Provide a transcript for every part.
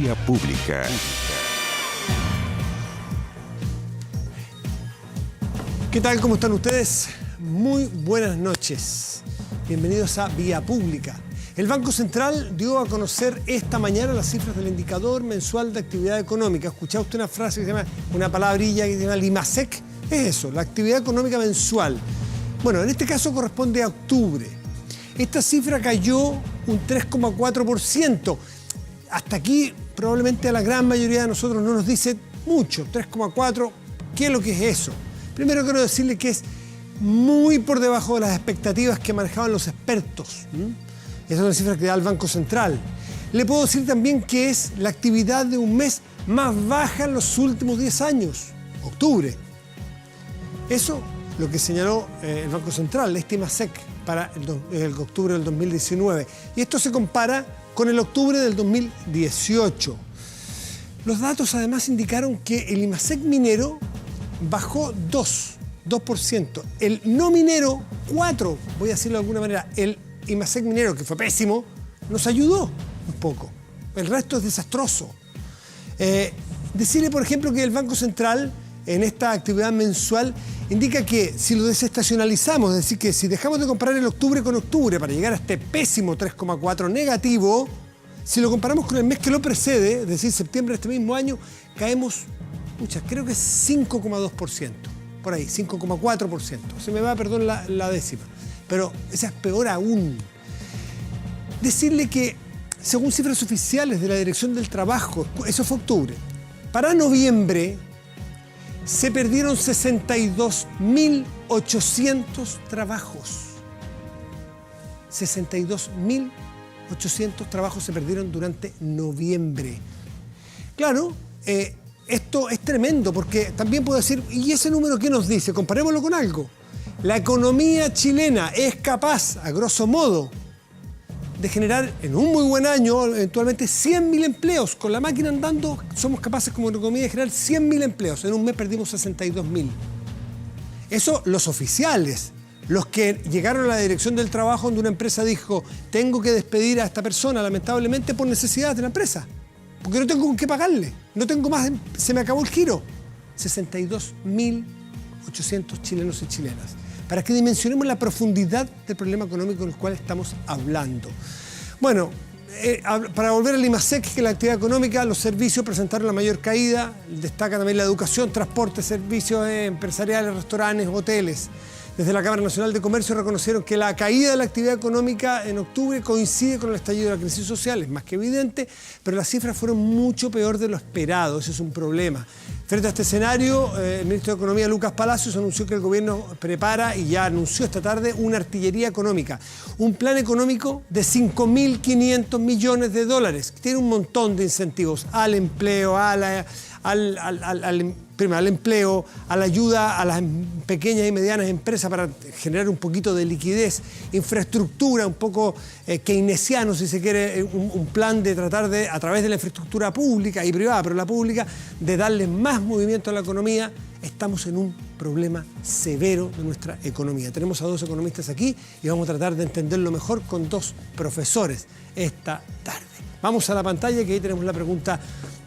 Vía Pública. ¿Qué tal? ¿Cómo están ustedes? Muy buenas noches. Bienvenidos a Vía Pública. El Banco Central dio a conocer esta mañana las cifras del indicador mensual de actividad económica. ¿Escuchó usted una frase que se llama, una palabrilla que se llama el IMASEC? Es eso, la actividad económica mensual. Bueno, en este caso corresponde a octubre. Esta cifra cayó un 3,4%. Hasta aquí probablemente a la gran mayoría de nosotros no nos dice mucho. 3,4%, ¿qué es lo que es eso? Primero quiero decirle que es muy por debajo de las expectativas que manejaban los expertos. Esa es una cifra que da el Banco Central. Le puedo decir también que es la actividad de un mes más baja en los últimos 10 años, octubre. Eso lo que señaló el Banco Central, este IMASEC, para el octubre del 2019. Y esto se compara con el octubre del 2018. Los datos además indicaron que el IMASEC minero bajó 2%. El no minero, 4%, voy a decirlo de alguna manera. El IMASEC minero, que fue pésimo, nos ayudó un poco. El resto es desastroso. Decirle, por ejemplo, que el Banco Central, en esta actividad mensual, indica que si lo desestacionalizamos, es decir, que si dejamos de comparar el octubre con octubre para llegar a este pésimo 3,4 negativo, si lo comparamos con el mes que lo precede, es decir, septiembre de este mismo año, caemos, creo que es 5,2%, por ahí, 5,4%. Se me va, perdón, la décima. Pero esa es peor aún. Decirle que, según cifras oficiales de la Dirección del Trabajo, eso fue octubre, para noviembre se perdieron 62.800 trabajos. 62.800 trabajos se perdieron durante noviembre. Claro, esto es tremendo porque también puedo decir, ¿y ese número qué nos dice? Comparémoslo con algo. La economía chilena es capaz, a grosso modo, de generar en un muy buen año eventualmente 100.000 empleos. Con la máquina andando somos capaces como economía de generar 100.000 empleos. En un mes perdimos 62.000. Eso los oficiales, los que llegaron a la dirección del trabajo donde una empresa dijo tengo que despedir a esta persona lamentablemente por necesidades de la empresa. Porque no tengo con qué pagarle. No tengo más, se me acabó el giro. 62.800 chilenos y chilenas. Para que dimensionemos la profundidad del problema económico del cual estamos hablando. Bueno, para volver al IMASEC, que es la actividad económica, los servicios presentaron la mayor caída, destaca también la educación, transporte, servicios empresariales, restaurantes, hoteles. Desde la Cámara Nacional de Comercio reconocieron que la caída de la actividad económica en octubre coincide con el estallido de la crisis social, es más que evidente, pero las cifras fueron mucho peor de lo esperado, ese es un problema. Frente a este escenario, el ministro de Economía, Lucas Palacios, anunció que el gobierno prepara, y ya anunció esta tarde, una artillería económica. Un plan económico de 5.500 millones de dólares, que tiene un montón de incentivos al empleo, primero, al empleo, a la ayuda a las pequeñas y medianas empresas para generar un poquito de liquidez, infraestructura, un poco keynesiano, si se quiere, un plan de tratar de, a través de la infraestructura pública y privada, pero la pública, de darle más movimiento a la economía. Estamos en un problema severo de nuestra economía. Tenemos a dos economistas aquí y vamos a tratar de entenderlo mejor con dos profesores esta tarde. Vamos a la pantalla, que ahí tenemos la pregunta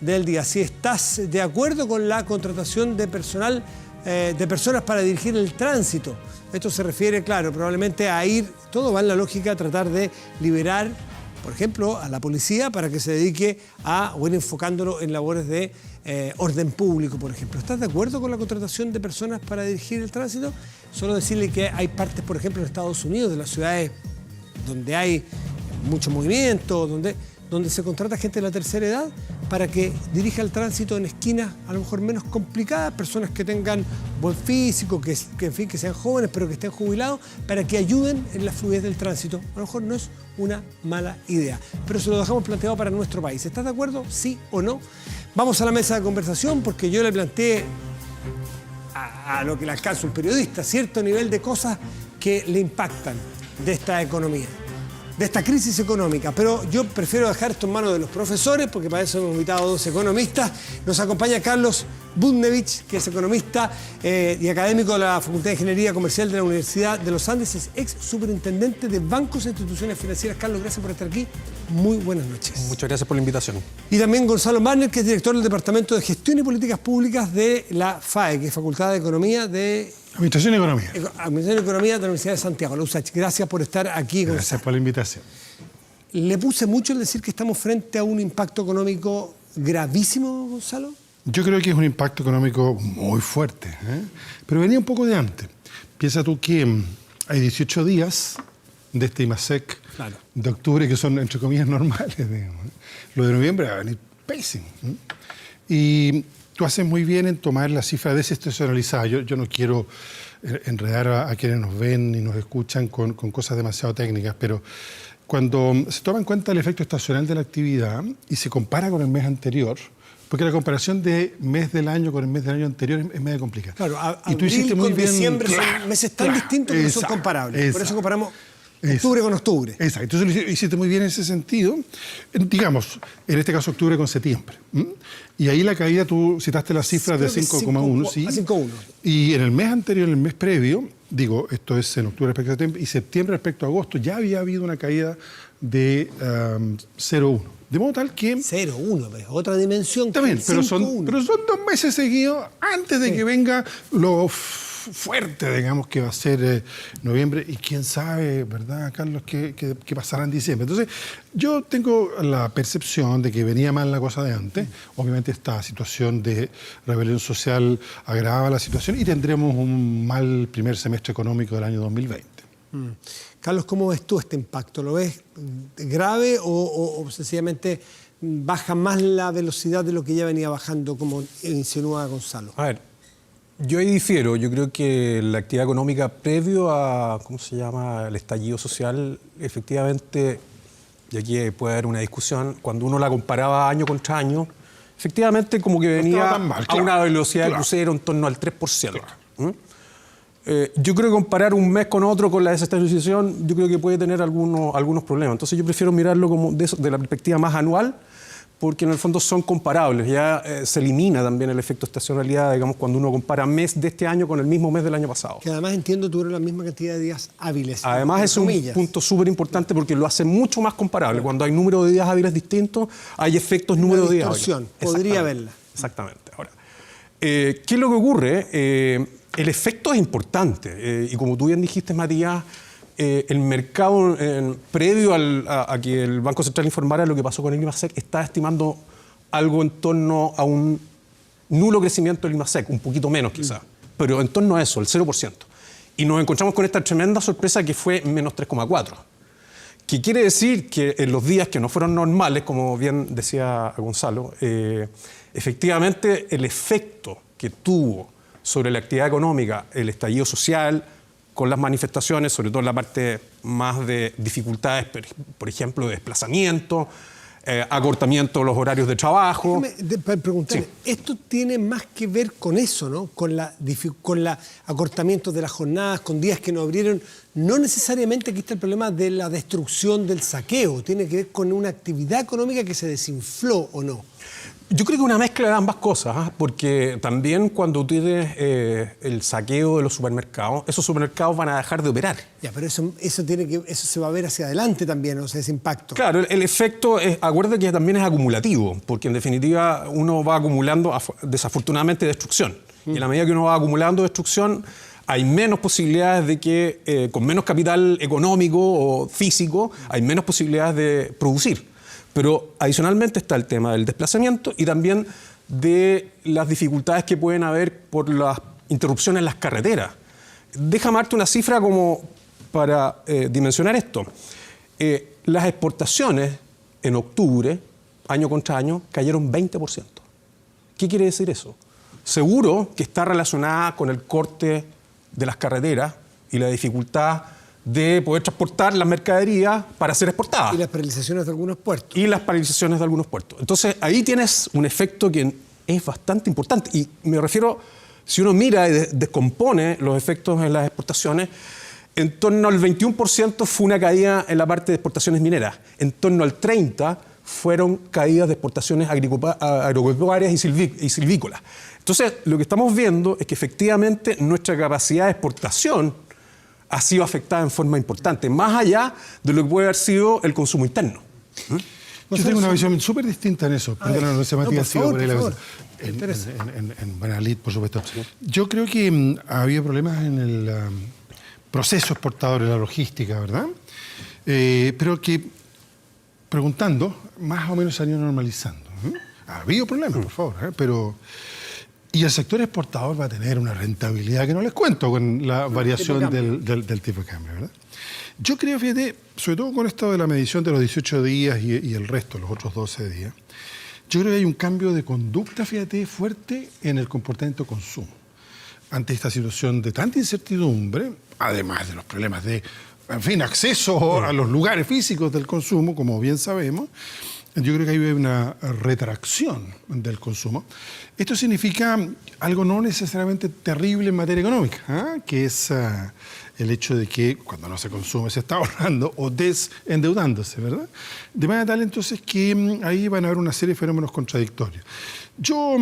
del día. Si estás de acuerdo con la contratación de personal, de personas para dirigir el tránsito. Esto se refiere, claro, probablemente a ir, todo va en la lógica, a tratar de liberar, por ejemplo, a la policía para que se dedique a, o ir enfocándolo en labores de orden público, por ejemplo. ¿Estás de acuerdo con la contratación de personas para dirigir el tránsito? Solo decirle que hay partes, por ejemplo, en Estados Unidos, de las ciudades donde hay mucho movimiento, donde se contrata gente de la tercera edad para que dirija el tránsito en esquinas a lo mejor menos complicadas, personas que tengan buen físico, que sean jóvenes pero que estén jubilados, para que ayuden en la fluidez del tránsito. A lo mejor no es una mala idea, pero se lo dejamos planteado para nuestro país. ¿Estás de acuerdo? ¿Sí o no? Vamos a la mesa de conversación porque yo le planteé a lo que le alcanza un periodista cierto nivel de cosas que le impactan de esta economía. de esta crisis económica. Pero yo prefiero dejar esto en manos de los profesores, porque para eso hemos invitado a dos economistas. Nos acompaña Carlos Budnevich, que es economista y académico de la Facultad de Ingeniería Comercial de la Universidad de los Andes, es ex superintendente de bancos e instituciones financieras. Carlos, gracias por estar aquí. Muy buenas noches. Muchas gracias por la invitación. Y también Gonzalo Marner, que es director del Departamento de Gestión y Políticas Públicas de la FAE, que es Facultad de Economía de... Administración y Economía. Administración y Economía de la Universidad de Santiago, la USACH. Gracias por estar aquí, Gonzalo. Gracias por la invitación. ¿Le puse mucho el decir que estamos frente a un impacto económico gravísimo, Gonzalo? Yo creo que es un impacto económico muy fuerte, pero venía un poco de antes. Piensa tú que hay 18 días de este IMASEC de octubre que son, entre comillas, normales, digamos. Lo de noviembre va a venir pésimo. Y tú haces muy bien en tomar la cifra desestacionalizada. Yo no quiero enredar a quienes nos ven y nos escuchan con cosas demasiado técnicas, pero cuando se toma en cuenta el efecto estacional de la actividad y se compara con el mes anterior, porque la comparación de mes del año con el mes del año anterior es medio complicada. Claro, y tú hiciste muy bien, diciembre son meses tan distintos que no son comparables. Por eso comparamos octubre con octubre. Exacto. Entonces lo hiciste muy bien en ese sentido. Digamos, en este caso octubre con septiembre. Y ahí la caída, tú citaste las cifras de 5,1. Sí. 5,1. Y en el mes anterior, en el mes previo, digo, esto es en octubre respecto a septiembre, y septiembre respecto a agosto, ya había habido una caída de 0,1. De modo tal que... 0,1, pero otra dimensión. También, pero son 2 meses seguidos antes de que venga lo fuerte, digamos, que va a ser noviembre. Y quién sabe, ¿verdad, Carlos?, qué pasará en diciembre. Entonces, yo tengo la percepción de que venía mal la cosa de antes. Obviamente esta situación de rebelión social agrava la situación y tendremos un mal primer semestre económico del año 2020. Carlos, ¿cómo ves tú este impacto? ¿Lo ves grave o sencillamente baja más la velocidad de lo que ya venía bajando, como insinúa Gonzalo? A ver, yo ahí difiero. Yo creo que la actividad económica previo a, el estallido social, efectivamente, y aquí puede haber una discusión, cuando uno la comparaba año contra año, efectivamente como que venía a una velocidad de crucero en torno al 3%. Claro. Yo creo que comparar un mes con otro con la desestabilización, yo creo que puede tener algunos problemas. Entonces yo prefiero mirarlo como de la perspectiva más anual, porque en el fondo son comparables. Ya se elimina también el efecto estacionalidad, digamos, cuando uno compara mes de este año con el mismo mes del año pasado. Que además entiendo tuvieron la misma cantidad de días hábiles. Además es un punto súper importante porque lo hace mucho más comparable. Cuando hay número de días hábiles distintos, hay efectos número de días hábiles. Podría haberla. Exactamente. Ahora, ¿qué es lo que ocurre? El efecto es importante y como tú bien dijiste, Matías, el mercado previo a que el Banco Central informara lo que pasó con el IMASEC está estimando algo en torno a un nulo crecimiento del IMASEC, un poquito menos quizás, pero en torno a eso, el 0%. Y nos encontramos con esta tremenda sorpresa que fue menos 3,4%. Que quiere decir que en los días que no fueron normales, como bien decía Gonzalo, efectivamente el efecto que tuvo sobre la actividad económica, el estallido social, con las manifestaciones, sobre todo en la parte más de dificultades, por ejemplo, de desplazamiento, acortamiento de los horarios de trabajo. Déjame preguntarle, sí. Esto tiene más que ver con eso, ¿no? Con la acortamiento de las jornadas, con días que no abrieron. No necesariamente aquí está el problema de la destrucción del saqueo, tiene que ver con una actividad económica que se desinfló, ¿o no? Yo creo que una mezcla de ambas cosas, porque también cuando tienes el saqueo de los supermercados, esos supermercados van a dejar de operar. Ya, pero eso se va a ver hacia adelante también, o sea, ese impacto. Claro, el efecto, acuérdate que también es acumulativo, porque en definitiva uno va acumulando, desafortunadamente, destrucción. Y en la medida que uno va acumulando destrucción, hay menos posibilidades de que, con menos capital económico o físico, hay menos posibilidades de producir. Pero adicionalmente está el tema del desplazamiento y también de las dificultades que pueden haber por las interrupciones en las carreteras. Déjame darte una cifra como para dimensionar esto. Las exportaciones en octubre, año contra año, cayeron 20%. ¿Qué quiere decir eso? Seguro que está relacionada con el corte de las carreteras y la dificultad de poder transportar las mercaderías para ser exportadas. Y las paralizaciones de algunos puertos. Entonces, ahí tienes un efecto que es bastante importante. Y me refiero, si uno mira y descompone los efectos en las exportaciones, en torno al 21% fue una caída en la parte de exportaciones mineras. En torno al 30% fueron caídas de exportaciones agropecuarias y silvícolas. Entonces, lo que estamos viendo es que efectivamente nuestra capacidad de exportación ha sido afectada en forma importante, más allá de lo que puede haber sido el consumo interno. Yo tengo una visión súper distinta en eso. Perdona, no sé, Matías, por favor, por ahí por la favor. en Buenalid, por supuesto. Yo creo que había problemas en el proceso exportador, en la logística, ¿verdad? Pero que, preguntando, más o menos se han ido normalizando. Ha habido problemas, por favor, pero... Y el sector exportador va a tener una rentabilidad que no les cuento con la variación del tipo de cambio, ¿verdad? Yo creo, fíjate, sobre todo con esto de la medición de los 18 días y el resto, los otros 12 días, yo creo que hay un cambio de conducta, fíjate, fuerte en el comportamiento de consumo. Ante esta situación de tanta incertidumbre, además de los problemas de, en fin, acceso a los lugares físicos del consumo, como bien sabemos, yo creo que hay una retracción del consumo. Esto significa algo no necesariamente terrible en materia económica, que es el hecho de que cuando no se consume se está ahorrando o desendeudándose, ¿verdad? De manera tal entonces que ahí van a haber una serie de fenómenos contradictorios. Yo,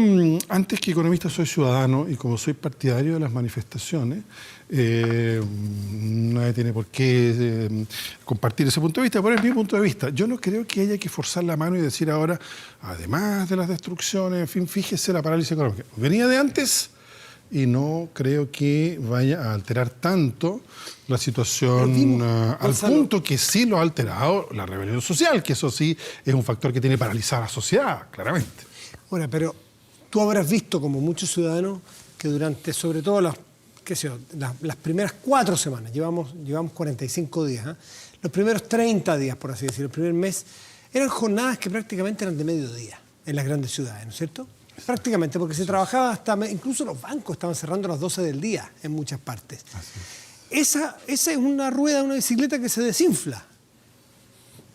antes que economista, soy ciudadano y como soy partidario de las manifestaciones, nadie tiene por qué compartir ese punto de vista, pero es mi punto de vista. Yo no creo que haya que forzar la mano y decir ahora, además de las destrucciones, en fin, fíjese la parálisis económica. Venía de antes y no creo que vaya a alterar tanto la situación al punto que sí lo ha alterado la rebelión social, que eso sí es un factor que tiene paralizada a la sociedad, claramente. Bueno, pero tú habrás visto, como muchos ciudadanos, que durante, sobre todo las primeras 4 semanas, llevamos 45 días, los primeros 30 días, por así decirlo, el primer mes, eran jornadas que prácticamente eran de mediodía en las grandes ciudades, ¿no es cierto? Prácticamente, porque se trabajaba hasta, incluso los bancos estaban cerrando a las 12 del día en muchas partes. Esa es una rueda, una bicicleta que se desinfla.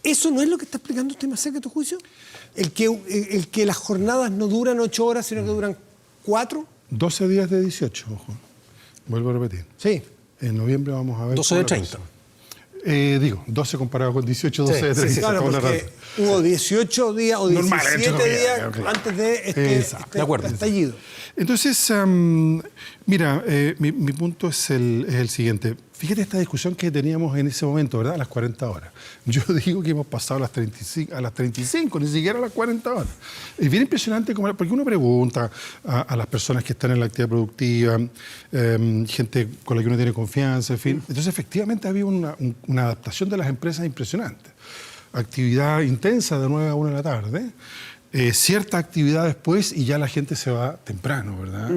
¿Eso no es lo que está explicando usted más cerca de tu juicio? El que las jornadas no duran 8 horas, sino que duran 4. 12 días de 18, ojo. Vuelvo a repetir. Sí. En noviembre vamos a ver... 12 de 30. Digo, 12 comparado con 18, 12 de 30. Sí, claro, porque hubo 18 días o 17 días antes de este estallido. Entonces, mira, mi punto es el siguiente. Fíjate esta discusión que teníamos en ese momento, ¿verdad? A las 40 horas. Yo digo que hemos pasado a las 35, ni siquiera a las 40 horas. Es bien impresionante, porque uno pregunta a las personas que están en la actividad productiva, gente con la que uno tiene confianza, en fin. Entonces, efectivamente, había una adaptación de las empresas impresionante. Actividad intensa de 9 a 1 de la tarde, cierta actividad después y ya la gente se va temprano, ¿verdad?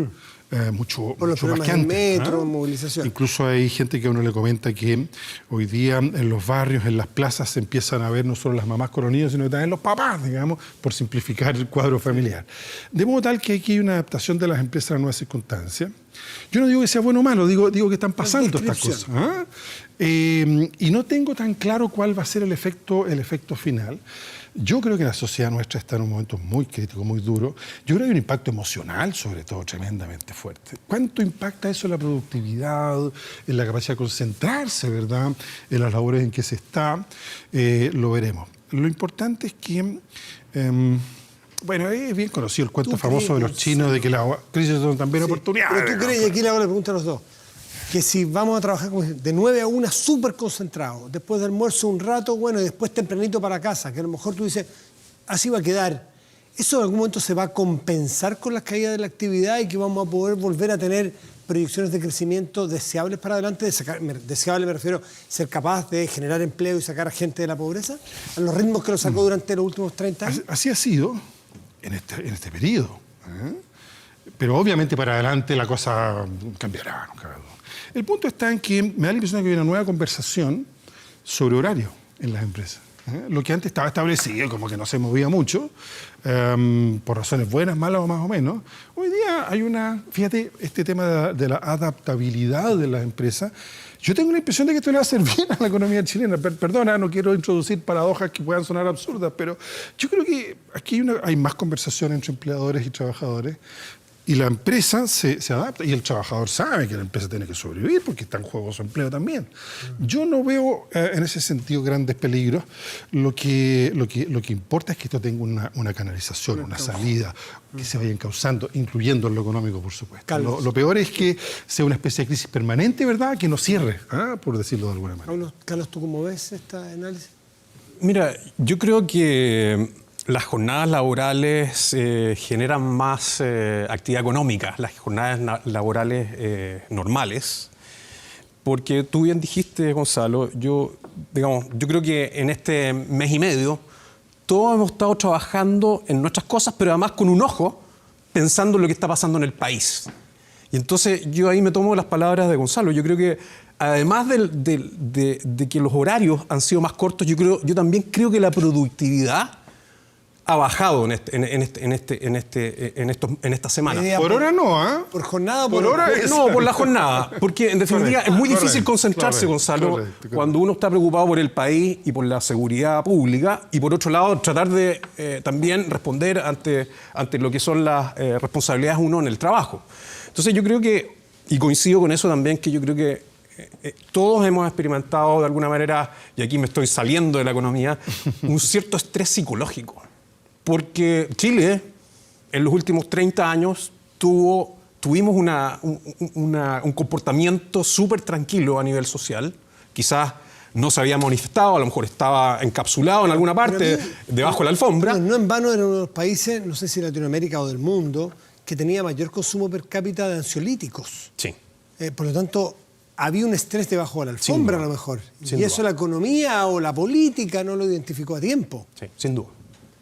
Mucho más que antes. Metro, movilización. Incluso hay gente que a uno le comenta que hoy día en los barrios, en las plazas, se empiezan a ver no solo las mamás con los niños, sino también los papás, digamos, por simplificar el cuadro familiar. De modo tal que aquí hay una adaptación de las empresas a nuevas circunstancias. Yo no digo que sea bueno o malo, digo que están pasando estas cosas. Y no tengo tan claro cuál va a ser el efecto final. Yo creo que la sociedad nuestra está en un momento muy crítico, muy duro. Yo creo que hay un impacto emocional, sobre todo, tremendamente fuerte. ¿Cuánto impacta eso en la productividad, en la capacidad de concentrarse, ¿verdad?, en las labores en que se está? Lo veremos. Lo importante es que... bueno, es bien conocido el cuento famoso de los chinos de que las crisis son también oportunidades. Pero tú crees, y aquí le hago la pregunta a los dos, que si vamos a trabajar de 9 a 1 súper concentrados, después del almuerzo un rato, bueno, y después tempranito para casa, que a lo mejor tú dices, así va a quedar, ¿eso en algún momento se va a compensar con las caídas de la actividad y que vamos a poder volver a tener proyecciones de crecimiento deseables para adelante? Deseable me refiero ser capaz de generar empleo y sacar a gente de la pobreza, a los ritmos que lo sacó durante los últimos 30 años. Así ha sido en este periodo. Pero obviamente para adelante la cosa cambiará. El punto está en que me da la impresión de que hay una nueva conversación sobre horario en las empresas. Lo que antes estaba establecido, como que no se movía mucho, por razones buenas, malas o más o menos. Hoy día hay fíjate, este tema de la adaptabilidad de las empresas. Yo tengo la impresión de que esto le va a hacer bien a la economía chilena. Perdona, no quiero introducir paradojas que puedan sonar absurdas, pero yo creo que aquí hay más conversación entre empleadores y trabajadores. Y la empresa se adapta y el trabajador sabe que la empresa tiene que sobrevivir porque está en juego su empleo también. Yo no veo en ese sentido grandes peligros. Lo que importa es que esto tenga una canalización, una salida, que se vaya encauzando, incluyendo en lo económico, por supuesto. Lo peor es que sea una especie de crisis permanente, ¿verdad? Que no cierre, por decirlo de alguna manera. Carlos, ¿tú cómo ves este análisis? Mira, yo creo que las jornadas laborales generan más actividad económica, las jornadas laborales normales, porque tú bien dijiste, Gonzalo, yo creo que en este mes y medio todos hemos estado trabajando en nuestras cosas, pero además con un ojo pensando en lo que está pasando en el país. Y entonces yo ahí me tomo las palabras de Gonzalo. Yo creo que además de que los horarios han sido más cortos, yo también creo que la productividad ha bajado en esta semana. Por hora no, ¿Por jornada? Por hora No, por la jornada. Porque en definitiva es muy difícil concentrarse, Gonzalo, cuando uno está preocupado por el país y por la seguridad pública, y por otro lado tratar de también responder ante lo que son las responsabilidades uno en el trabajo. Entonces yo creo que, y coincido con eso también, que yo creo que todos hemos experimentado de alguna manera, y aquí me estoy saliendo de la economía, un cierto estrés psicológico. Porque Chile, en los últimos 30 años, tuvimos un comportamiento súper tranquilo a nivel social. Quizás no se había manifestado, a lo mejor estaba encapsulado en alguna parte, debajo de la alfombra. No en vano era uno de los países, no sé si de Latinoamérica o del mundo, que tenía mayor consumo per cápita de ansiolíticos. Sí. Por lo tanto, había un estrés debajo de la alfombra, a lo mejor. Sin y duda. eso la economía o la política no lo identificó a tiempo. Sí, sin duda.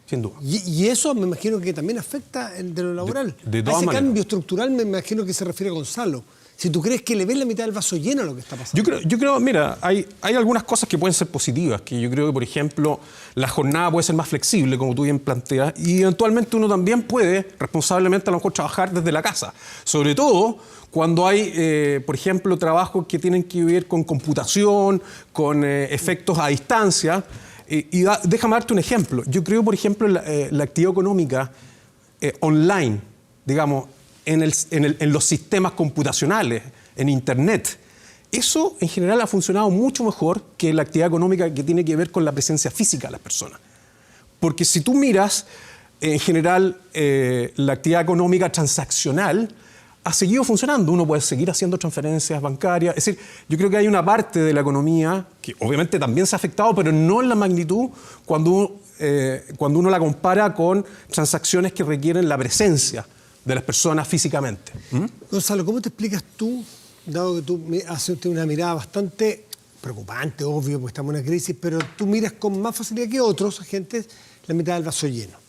Sin duda. Y eso me imagino que también afecta de lo laboral. De todas ese maneras. cambio estructural me imagino que se refiere a Gonzalo. Si tú crees que le ves la mitad del vaso lleno a lo que está pasando. Yo creo, mira, hay algunas cosas que pueden ser positivas, que yo creo que, por ejemplo, la jornada puede ser más flexible, como tú bien planteas, y eventualmente uno también puede, responsablemente, a lo mejor trabajar desde la casa. Sobre todo cuando hay, por ejemplo, trabajos que tienen que ver con computación, con efectos a distancia. Déjame darte un ejemplo. Yo creo, por ejemplo, la actividad económica online, digamos, en los sistemas computacionales, en Internet. Eso, en general, ha funcionado mucho mejor que la actividad económica que tiene que ver con la presencia física de las personas. Porque si tú miras, en general, la actividad económica transaccional ha seguido funcionando. Uno puede seguir haciendo transferencias bancarias. Es decir, yo creo que hay una parte de la economía que obviamente también se ha afectado, pero no en la magnitud cuando uno la compara con transacciones que requieren la presencia de las personas físicamente. Gonzalo, ¿cómo te explicas tú, dado que tú haces una mirada bastante preocupante, obvio, porque estamos en una crisis, pero tú miras con más facilidad que otros agentes la mitad del vaso lleno?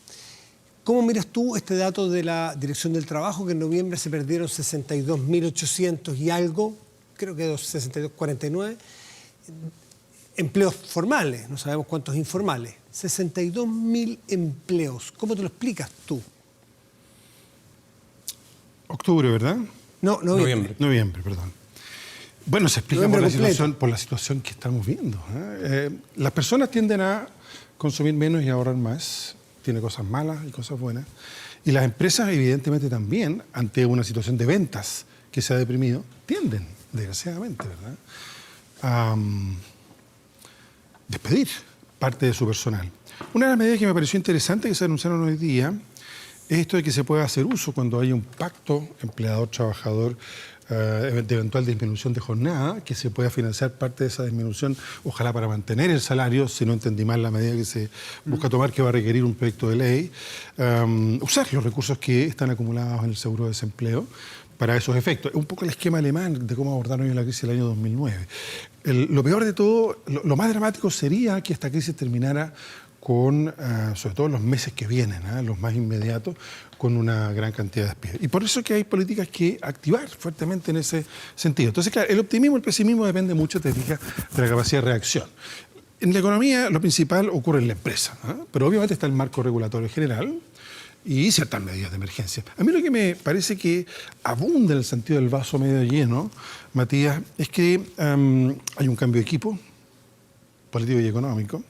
¿Cómo miras tú este dato de la Dirección del Trabajo, que en noviembre se perdieron 62.800 y algo, creo que 62.49, empleos formales, no sabemos cuántos informales, 62.000 empleos? ¿Cómo te lo explicas tú? Octubre, ¿verdad? No, noviembre. Noviembre, perdón. Bueno, se explica por la situación que estamos viendo. Las personas tienden a consumir menos y ahorrar más. Tiene cosas malas y cosas buenas. Y las empresas, evidentemente, también, ante una situación de ventas que se ha deprimido, tienden, desgraciadamente, ¿verdad?, a despedir parte de su personal. Una de las medidas que me pareció interesante que se anunciaron hoy día es esto de que se pueda hacer uso cuando haya un pacto empleador-trabajador de eventual disminución de jornada, que se pueda financiar parte de esa disminución, ojalá para mantener el salario, si no entendí mal la medida que se busca tomar, que va a requerir un proyecto de ley, usar los recursos que están acumulados en el seguro de desempleo para esos efectos. Es un poco el esquema alemán de cómo abordaron ellos la crisis del año 2009. Lo peor de todo, lo más dramático sería que esta crisis terminara con, sobre todo en los meses que vienen, los más inmediatos, con una gran cantidad de despidos. Y por eso es que hay políticas que activar fuertemente en ese sentido. Entonces, claro, el optimismo y el pesimismo depende mucho, te fijas, de la capacidad de reacción. En la economía, lo principal ocurre en la empresa, pero obviamente está el marco regulatorio general y ciertas medidas de emergencia. A mí lo que me parece que abunda en el sentido del vaso medio lleno, Matías, es que hay un cambio de equipo político y económico.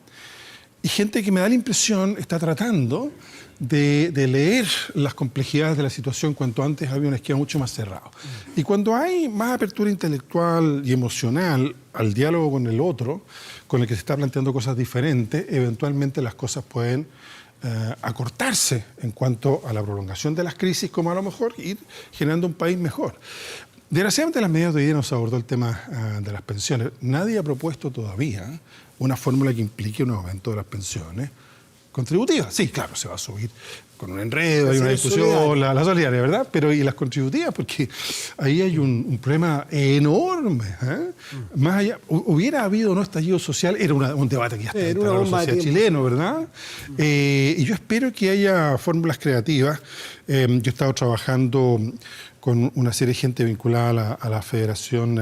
y gente que me da la impresión está tratando de leer las complejidades de la situación cuanto antes había un esquema mucho más cerrado. Y cuando hay más apertura intelectual y emocional al diálogo con el otro, con el que se está planteando cosas diferentes, eventualmente las cosas pueden acortarse en cuanto a la prolongación de las crisis, como a lo mejor ir generando un país mejor. Desgraciadamente, en las medidas de hoy día no se abordó el tema de las pensiones. Nadie ha propuesto todavía una fórmula que implique un aumento de las pensiones contributivas. Sí, claro, se va a subir con un enredo, hay una discusión, la solidaria, ¿verdad? Pero ¿y las contributivas? Porque ahí hay un problema enorme. Más allá, hubiera habido no estallido social, era un debate que ya está en la sociedad chilena, ¿verdad? Y yo espero que haya fórmulas creativas. Yo he estado trabajando con una serie de gente vinculada a la Federación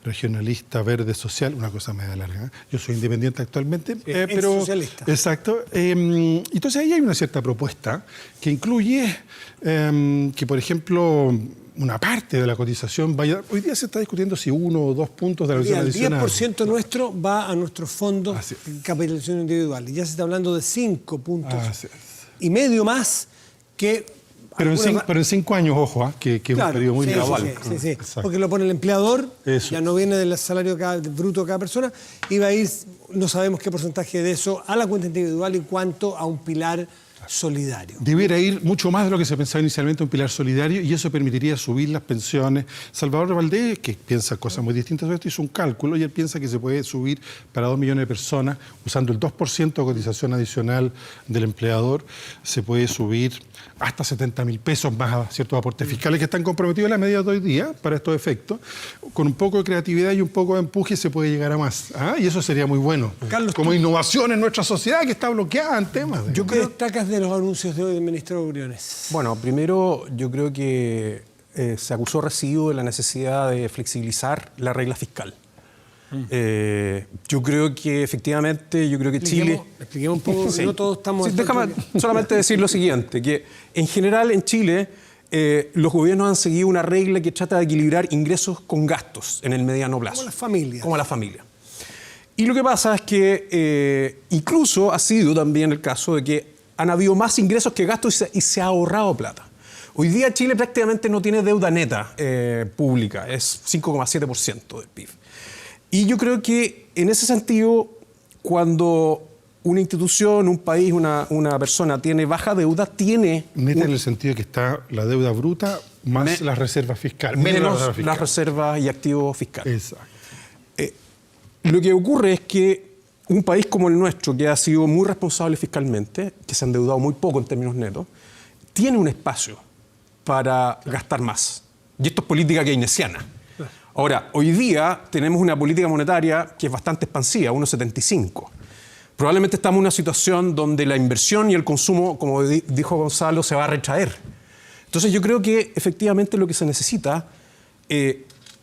Regionalista Verde Social, una cosa media larga. Yo soy independiente actualmente, pero socialista. Exacto. Entonces ahí hay una cierta propuesta que incluye que, por ejemplo, una parte de la cotización vaya... Hoy día se está discutiendo si 1 o 2 puntos de la cotización adicional. El 10% nuestro va a nuestros fondos de capitalización individual. Y ya se está hablando de 5 puntos y medio más que... Pero en 5 años, ojo, que es un periodo muy gradual. Sí. Porque lo pone el empleador, ya no viene del salario bruto de cada persona, y va a ir, no sabemos qué porcentaje de eso, a la cuenta individual en cuanto a un pilar solidario. Debiera ir mucho más de lo que se pensaba inicialmente un pilar solidario, y eso permitiría subir las pensiones. Salvador Valdés, que piensa cosas muy distintas de esto, hizo un cálculo y él piensa que se puede subir para 2 millones de personas, usando el 2% de cotización adicional del empleador, se puede subir hasta 70.000 pesos más a ciertos aportes fiscales que están comprometidos en las medidas de hoy día para estos efectos. Con un poco de creatividad y un poco de empuje se puede llegar a más. Y eso sería muy bueno. Carlos, como innovación en nuestra sociedad que está bloqueada en temas. ¿Qué destacas de los anuncios de hoy del ministro Briones? Bueno, primero yo creo que se acusó recibo de la necesidad de flexibilizar la regla fiscal. Yo creo que efectivamente, Chile... Expliquemos un poco, no todos estamos... Déjame solamente decir lo siguiente, que en general en Chile los gobiernos han seguido una regla que trata de equilibrar ingresos con gastos en el mediano plazo. Como las familias. Y lo que pasa es que incluso ha sido también el caso de que han habido más ingresos que gastos y se ha ahorrado plata. Hoy día Chile prácticamente no tiene deuda neta pública, es 5,7% del PIB. Y yo creo que en ese sentido, cuando una institución, un país, una persona tiene baja deuda, tiene... Neta en el sentido de que está la deuda bruta más las reservas fiscales. Menos las reservas y activos fiscales. Exacto. Lo que ocurre es que un país como el nuestro, que ha sido muy responsable fiscalmente, que se ha endeudado muy poco en términos netos, tiene un espacio para gastar más. Y esto es política keynesiana. Ahora, hoy día tenemos una política monetaria que es bastante expansiva, 1,75. Probablemente estamos en una situación donde la inversión y el consumo, como dijo Gonzalo, se va a retraer. Entonces yo creo que efectivamente lo que se necesita es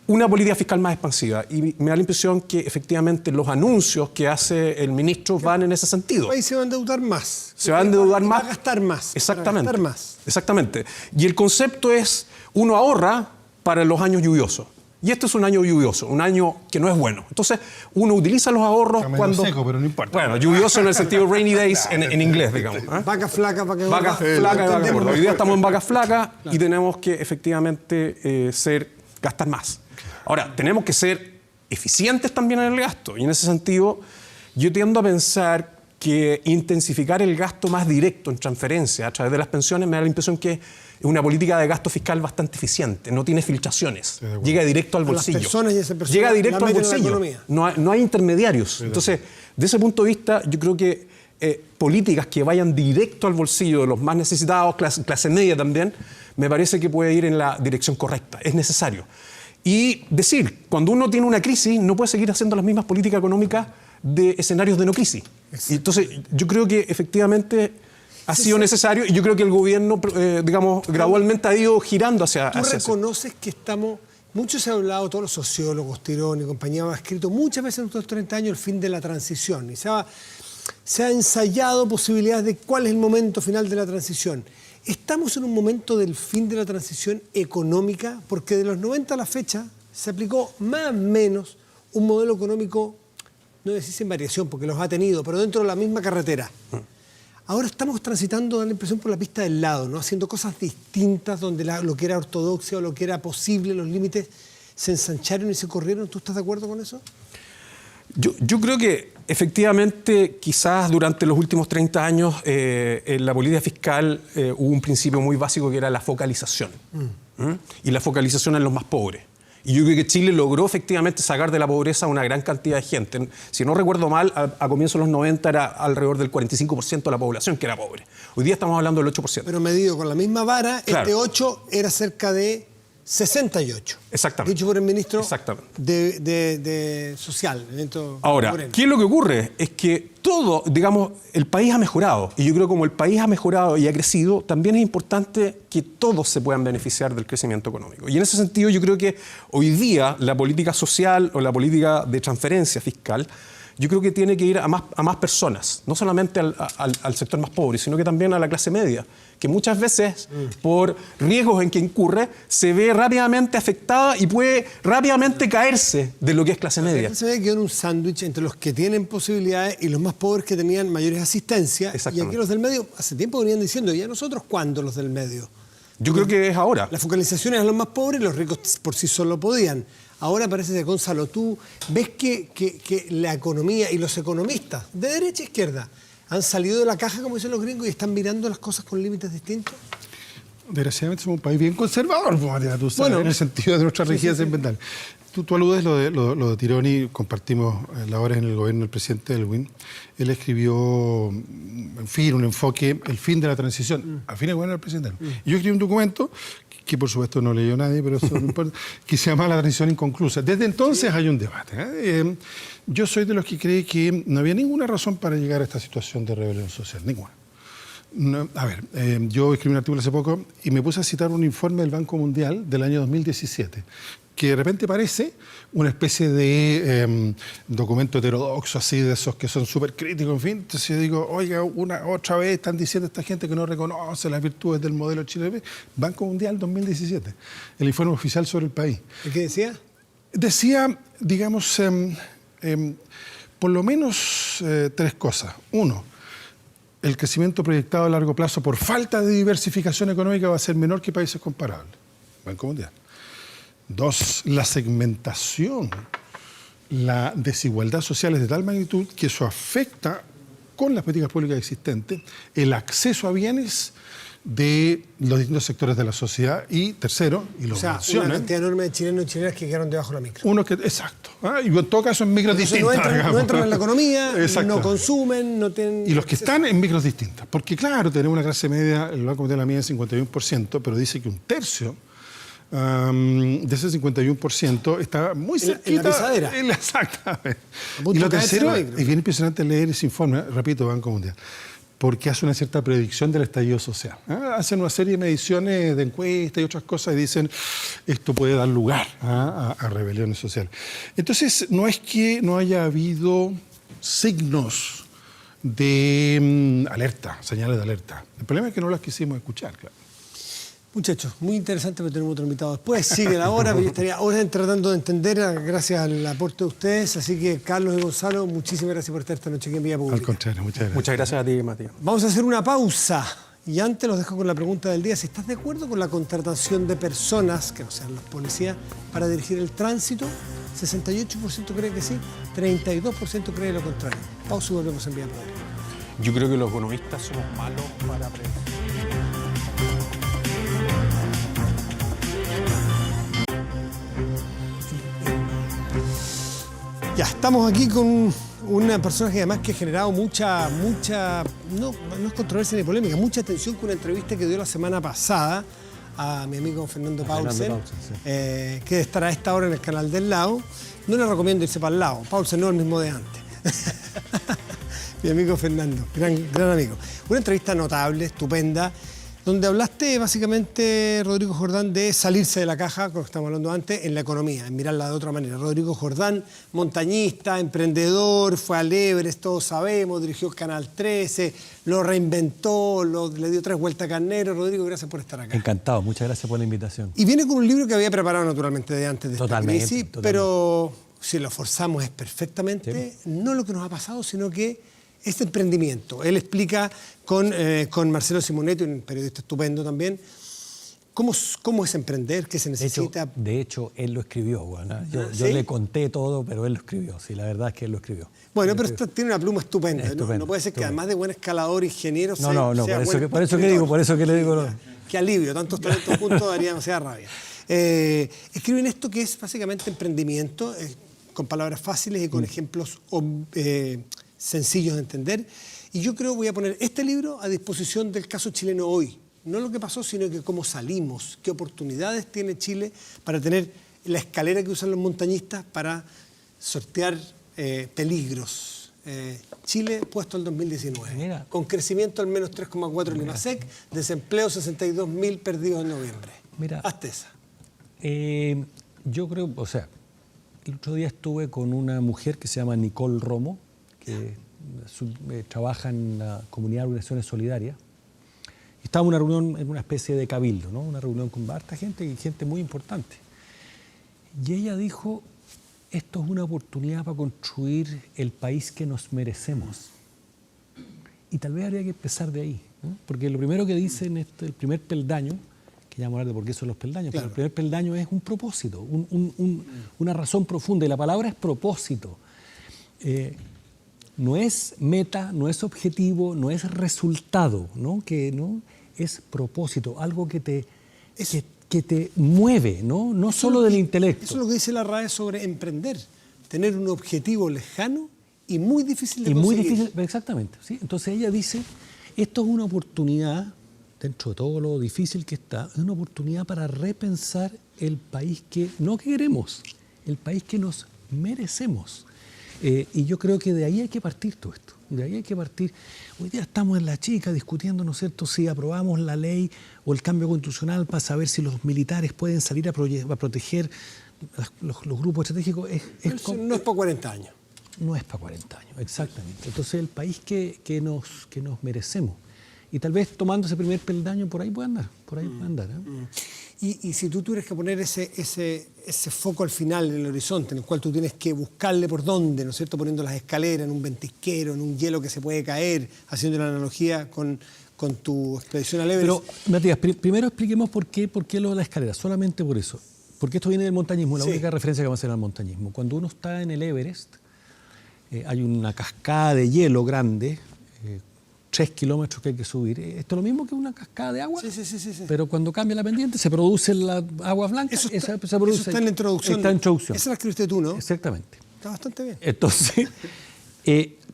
una política fiscal más expansiva. Y me da la impresión que efectivamente los anuncios que hace el ministro van en ese sentido. El país se va a endeudar más. Se va a endeudar más. Va a gastar más. Exactamente. Va a gastar más. Exactamente. Y el concepto es, uno ahorra para los años lluviosos. Y este es un año lluvioso, un año que no es bueno. Entonces, uno utiliza los ahorros cuando... seco, pero no importa. Bueno, lluvioso en el sentido rainy days en inglés, digamos. Vaca flaca para que... Vaca flaca y vaca gorda. Hoy día estamos en vaca flaca y tenemos que efectivamente gastar más. Ahora, tenemos que ser eficientes también en el gasto. Y en ese sentido, yo tiendo a pensar que intensificar el gasto más directo en transferencias a través de las pensiones me da la impresión que es una política de gasto fiscal bastante eficiente, no tiene filtraciones, llega directo al bolsillo. Las personas y esa persona llega directo al bolsillo, no hay intermediarios. Entonces, de ese punto de vista, yo creo que políticas que vayan directo al bolsillo de los más necesitados, clase media también, me parece que puede ir en la dirección correcta, es necesario. Y decir, cuando uno tiene una crisis, no puede seguir haciendo las mismas políticas económicas de escenarios de no crisis. Y entonces, yo creo que efectivamente ha sido necesario y yo creo que el gobierno, gradualmente ha ido girando hacia eso. ¿Tú reconoces que estamos... Mucho se ha hablado, todos los sociólogos, Tirón y compañía, han escrito muchas veces en estos 30 años el fin de la transición y se ha ensayado posibilidades de cuál es el momento final de la transición. ¿Estamos en un momento del fin de la transición económica? Porque de los 90 a la fecha se aplicó más o menos un modelo económico no decís en variación, porque los ha tenido, pero dentro de la misma carretera. Ahora estamos transitando, da la impresión, por la pista del lado, ¿no? Haciendo cosas distintas, donde lo que era ortodoxia o lo que era posible, los límites se ensancharon y se corrieron. ¿Tú estás de acuerdo con eso? Yo creo que efectivamente quizás durante los últimos 30 años en la política fiscal hubo un principio muy básico que era la focalización. Y la focalización en los más pobres. Y yo creo que Chile logró efectivamente sacar de la pobreza a una gran cantidad de gente. Si no recuerdo mal, a comienzos de los 90 era alrededor del 45% de la población que era pobre. Hoy día estamos hablando del 8%. Pero medido con la misma vara, claro. Este 8 era cerca de 68. Exactamente. Dicho por el ministro Exactamente. de Social. Ahora, Moreno. ¿qué es lo que ocurre? Es que todo, digamos, el país ha mejorado. Y yo creo que como el país ha mejorado y ha crecido, también es importante que todos se puedan beneficiar del crecimiento económico. Y en ese sentido yo creo que hoy día la política social o la política de transferencia fiscal, yo creo que tiene que ir a más personas, no solamente al sector más pobre, sino que también a la clase media, que muchas veces, por riesgos en que incurre, se ve rápidamente afectada y puede rápidamente caerse de lo que es clase media. La clase media quedó en un sándwich entre los que tienen posibilidades y los más pobres que tenían mayores asistencias. Y aquí los del medio, hace tiempo venían diciendo, ¿y a nosotros cuándo los del medio? Yo creo que es ahora. La focalización es a los más pobres, los ricos por sí solo podían. Ahora parece que, Gonzalo, tú ves que la economía y los economistas, de derecha a izquierda, han salido de la caja, como dicen los gringos, y están mirando las cosas con límites distintos. Desgraciadamente somos un país bien conservador, María, tú sabes, Bueno, en el sentido de nuestra rigidez ambiental. Tú aludes lo de Tironi, compartimos labores en el gobierno del presidente Elwin. Él escribió, en fin, un enfoque, el fin de la transición, al fin del gobierno del presidente Elwin. Y yo escribí un documento que por supuesto no leyó nadie, pero eso no importa, que se llama La transición inconclusa. Desde entonces hay un debate. Yo soy de los que cree que no había ninguna razón para llegar a esta situación de rebelión social, ninguna. No, yo escribí un artículo hace poco y me puse a citar un informe del Banco Mundial del año 2017, que de repente parece una especie de documento heterodoxo, así, de esos que son súper críticos, en fin. Entonces yo digo, oiga, otra vez están diciendo esta gente que no reconoce las virtudes del modelo chileno. Banco Mundial 2017, el informe oficial sobre el país. ¿Y qué decía? Decía, digamos, por lo menos tres cosas. Uno, el crecimiento proyectado a largo plazo por falta de diversificación económica va a ser menor que países comparables. Banco Mundial. Dos, la segmentación, la desigualdad social es de tal magnitud que eso afecta con las políticas públicas existentes el acceso a bienes de los distintos sectores de la sociedad. Y tercero, y lo mencionan, una cantidad enorme de chilenos y chilenas que quedaron debajo de la micro. Exacto. Y en todo caso en micros distintas. No entran en la economía, no consumen, no tienen... Y los que están en micros distintas. Porque claro, tenemos una clase media, el Banco Mundial la mide en 51%, pero dice que un tercio de ese 51% está muy cerquita. En la pisadera. Exactamente. Y lo tercero, es bien impresionante leer ese informe, repito, Banco Mundial, porque hace una cierta predicción del estallido social. Hacen una serie de mediciones de encuestas y otras cosas y dicen esto puede dar lugar a rebeliones sociales. Entonces, no es que no haya habido signos de alerta, señales de alerta. El problema es que no las quisimos escuchar, claro. Muchachos, muy interesante, pero tenemos otro invitado después. Sigue la hora, pero yo estaría horas tratando de entender gracias al aporte de ustedes. Así que, Carlos y Gonzalo, muchísimas gracias por estar esta noche aquí en Vía Pública. Al contrario, muchas gracias. Muchas gracias a ti, Matías. Vamos a hacer una pausa. Y antes los dejo con la pregunta del día. Si estás de acuerdo con la contratación de personas, que no sean los policías, para dirigir el tránsito, 68% cree que sí, 32% cree lo contrario. Pausa y volvemos en Vía Pública. Yo creo que los economistas somos malos para predecir. Ya, estamos aquí con una persona que además que ha generado mucha, no es controversia ni polémica, mucha atención con una entrevista que dio la semana pasada a mi amigo Fernando Paulsen, que estará a esta hora en el canal del lado. No le recomiendo irse para el lado, Paulsen no es el mismo de antes. Mi amigo Fernando, gran amigo. Una entrevista notable, estupenda, donde hablaste básicamente, Rodrigo Jordán, de salirse de la caja, como estamos hablando antes, en la economía, en mirarla de otra manera. Rodrigo Jordán, montañista, emprendedor, fue al Everest, todos sabemos, dirigió el Canal 13, lo reinventó, le dio 3 vueltas a carnero. Rodrigo, gracias por estar acá. Encantado, muchas gracias por la invitación. Y viene con un libro que había preparado naturalmente de antes de esta crisis, pero si lo forzamos es perfectamente, no lo que nos ha pasado, sino que este emprendimiento. Él explica con Marcelo Simonetti, un periodista estupendo también, cómo es emprender, qué se necesita. De hecho, él lo escribió. Bueno, yo ¿Sí? le conté todo, pero él lo escribió. Sí, la verdad es que él lo escribió. Bueno, pero tiene una pluma estupenda. Estupendo, No puede ser que además de buen escalador, ingeniero, No, sea por eso que le digo. Qué alivio, tantos talentos juntos daría demasiada rabia. Escriben esto que es básicamente emprendimiento, con palabras fáciles y con ejemplos sencillos de entender. Y yo creo que voy a poner este libro a disposición del caso chileno hoy. No lo que pasó, sino que cómo salimos, qué oportunidades tiene Chile para tener la escalera que usan los montañistas para sortear peligros. Chile puesto al 2019, Mira. con crecimiento al menos 3,4 en IMASEC, desempleo 62.000 perdidos en noviembre. Mira. Hazte esa. Yo creo, o sea, el otro día estuve con una mujer que se llama Nicole Romo, que trabaja en la Comunidad de Organizaciones Solidarias. Estaba en una reunión, en una especie de cabildo, ¿no? Una reunión con harta gente y gente muy importante. Y ella dijo, esto es una oportunidad para construir el país que nos merecemos. Y tal vez habría que empezar de ahí, ¿no? Porque lo primero que dice en el primer peldaño, que ya vamos a hablar de por qué son los peldaños, claro. pero el primer peldaño es un propósito, una razón profunda, y la palabra es propósito. No es meta, no es objetivo, no es resultado, ¿no? Es propósito, algo que te mueve, no solo del intelecto. Eso es lo que dice la RAE sobre emprender, tener un objetivo lejano y muy difícil de conseguir. Muy difícil, exactamente. ¿Sí? Entonces ella dice, esto es una oportunidad, dentro de todo lo difícil que está, es una oportunidad para repensar el país que no queremos, el país que nos merecemos. Y yo creo que de ahí hay que partir todo esto. De ahí hay que partir. Hoy día estamos en la chica discutiendo, ¿no es cierto?, si aprobamos la ley o el cambio constitucional para saber si los militares pueden salir a proteger los grupos estratégicos. No es para 40 años. No es para 40 años, exactamente. Entonces el país que nos merecemos. Y tal vez tomando ese primer peldaño por ahí puede andar. Y si tú tuvieras que poner ese foco al final en el horizonte, en el cual tú tienes que buscarle por dónde, ¿no es cierto?, poniendo las escaleras en un ventisquero, en un hielo que se puede caer, haciendo una analogía con tu expedición al Everest. Pero, Matías, primero expliquemos por qué lo de la escalera, solamente por eso. Porque esto viene del montañismo, la única referencia que vamos a hacer al montañismo. Cuando uno está en el Everest, hay una cascada de hielo grande, 3 kilómetros que hay que subir. Esto es lo mismo que una cascada de agua, sí. Pero cuando cambia la pendiente se produce la agua blanca. Eso se produce, está en la introducción. Está en introducción. Esa la escribiste tú, ¿no? Exactamente. Está bastante bien. Entonces,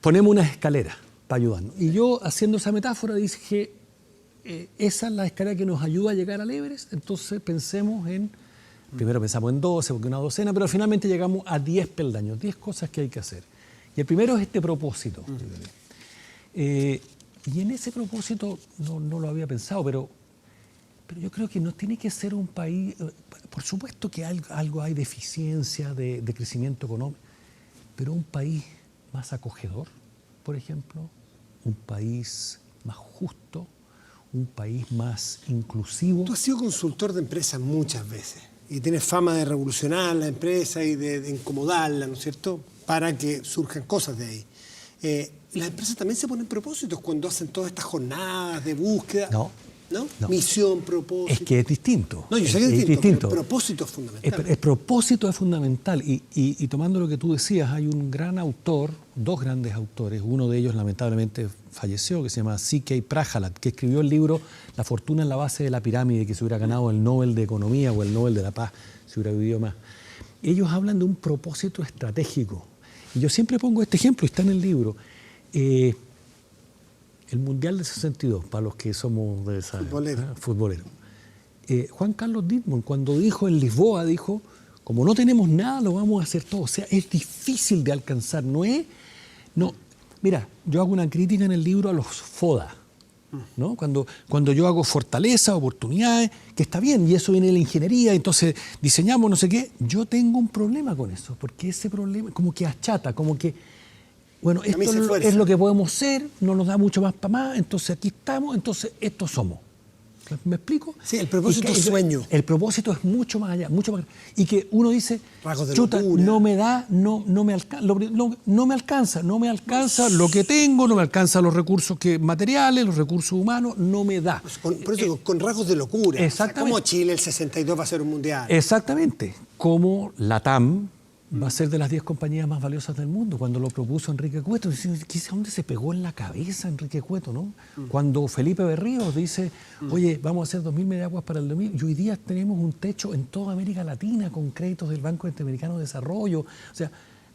ponemos unas escaleras para ayudarnos. Y yo, haciendo esa metáfora, dije, esa es la escalera que nos ayuda a llegar al Everest. Entonces, primero pensamos en 12, porque una docena, pero finalmente llegamos a 10 peldaños, 10 cosas que hay que hacer. Y el primero es este propósito. Y en ese propósito no lo había pensado, pero yo creo que no tiene que ser un país. Por supuesto que algo hay de eficiencia, de crecimiento económico, pero un país más acogedor, por ejemplo, un país más justo, un país más inclusivo. Tú has sido consultor de empresas muchas veces y tienes fama de revolucionar la empresa y de incomodarla, ¿no es cierto?, para que surjan cosas de ahí. Las empresas también se ponen propósitos cuando hacen todas estas jornadas de búsqueda. No. Misión, propósito. Es que es distinto. No, yo sé que es distinto. Pero el propósito es fundamental. El propósito es fundamental. Y tomando lo que tú decías, hay un gran autor, dos grandes autores. Uno de ellos lamentablemente falleció, que se llama C.K. Prahalad, que escribió el libro La fortuna en la base de la pirámide, que se hubiera ganado el Nobel de Economía o el Nobel de la Paz, si hubiera vivido más. Ellos hablan de un propósito estratégico. Y yo siempre pongo este ejemplo, está en el libro. El Mundial del 62, para los que somos de esa futboleros. Juan Carlos Dittborn, cuando dijo en Lisboa, dijo, como no tenemos nada, lo vamos a hacer todo. O sea, es difícil de alcanzar. Mira, yo hago una crítica en el libro a los FODA, ¿no? Cuando yo hago fortaleza, oportunidades, que está bien, y eso viene de la ingeniería, entonces diseñamos no sé qué. Yo tengo un problema con eso, porque ese problema como que achata, como que bueno, esto es lo que podemos ser, no nos da mucho más para más, entonces aquí estamos, entonces estos somos. ¿Me explico? Sí, el propósito es sueño. El propósito es mucho más allá, mucho más. Y que uno dice, Rasgos de chuta, locura. no me da, no me alcanza lo que tengo, no me alcanza los recursos materiales, los recursos humanos, no me da. Por eso digo, con rasgos de locura. Exactamente. O sea, como Chile el 62 va a ser un mundial. Exactamente. Como la TAM va a ser de las 10 compañías más valiosas del mundo. Cuando lo propuso Enrique Cueto, ¿dónde se pegó en la cabeza Enrique Cueto, no? Cuando Felipe Berríos dice, oye, vamos a hacer 2.000 megaguas para el 2000, y hoy día tenemos un techo en toda América Latina con créditos del Banco Interamericano de Desarrollo. O sea,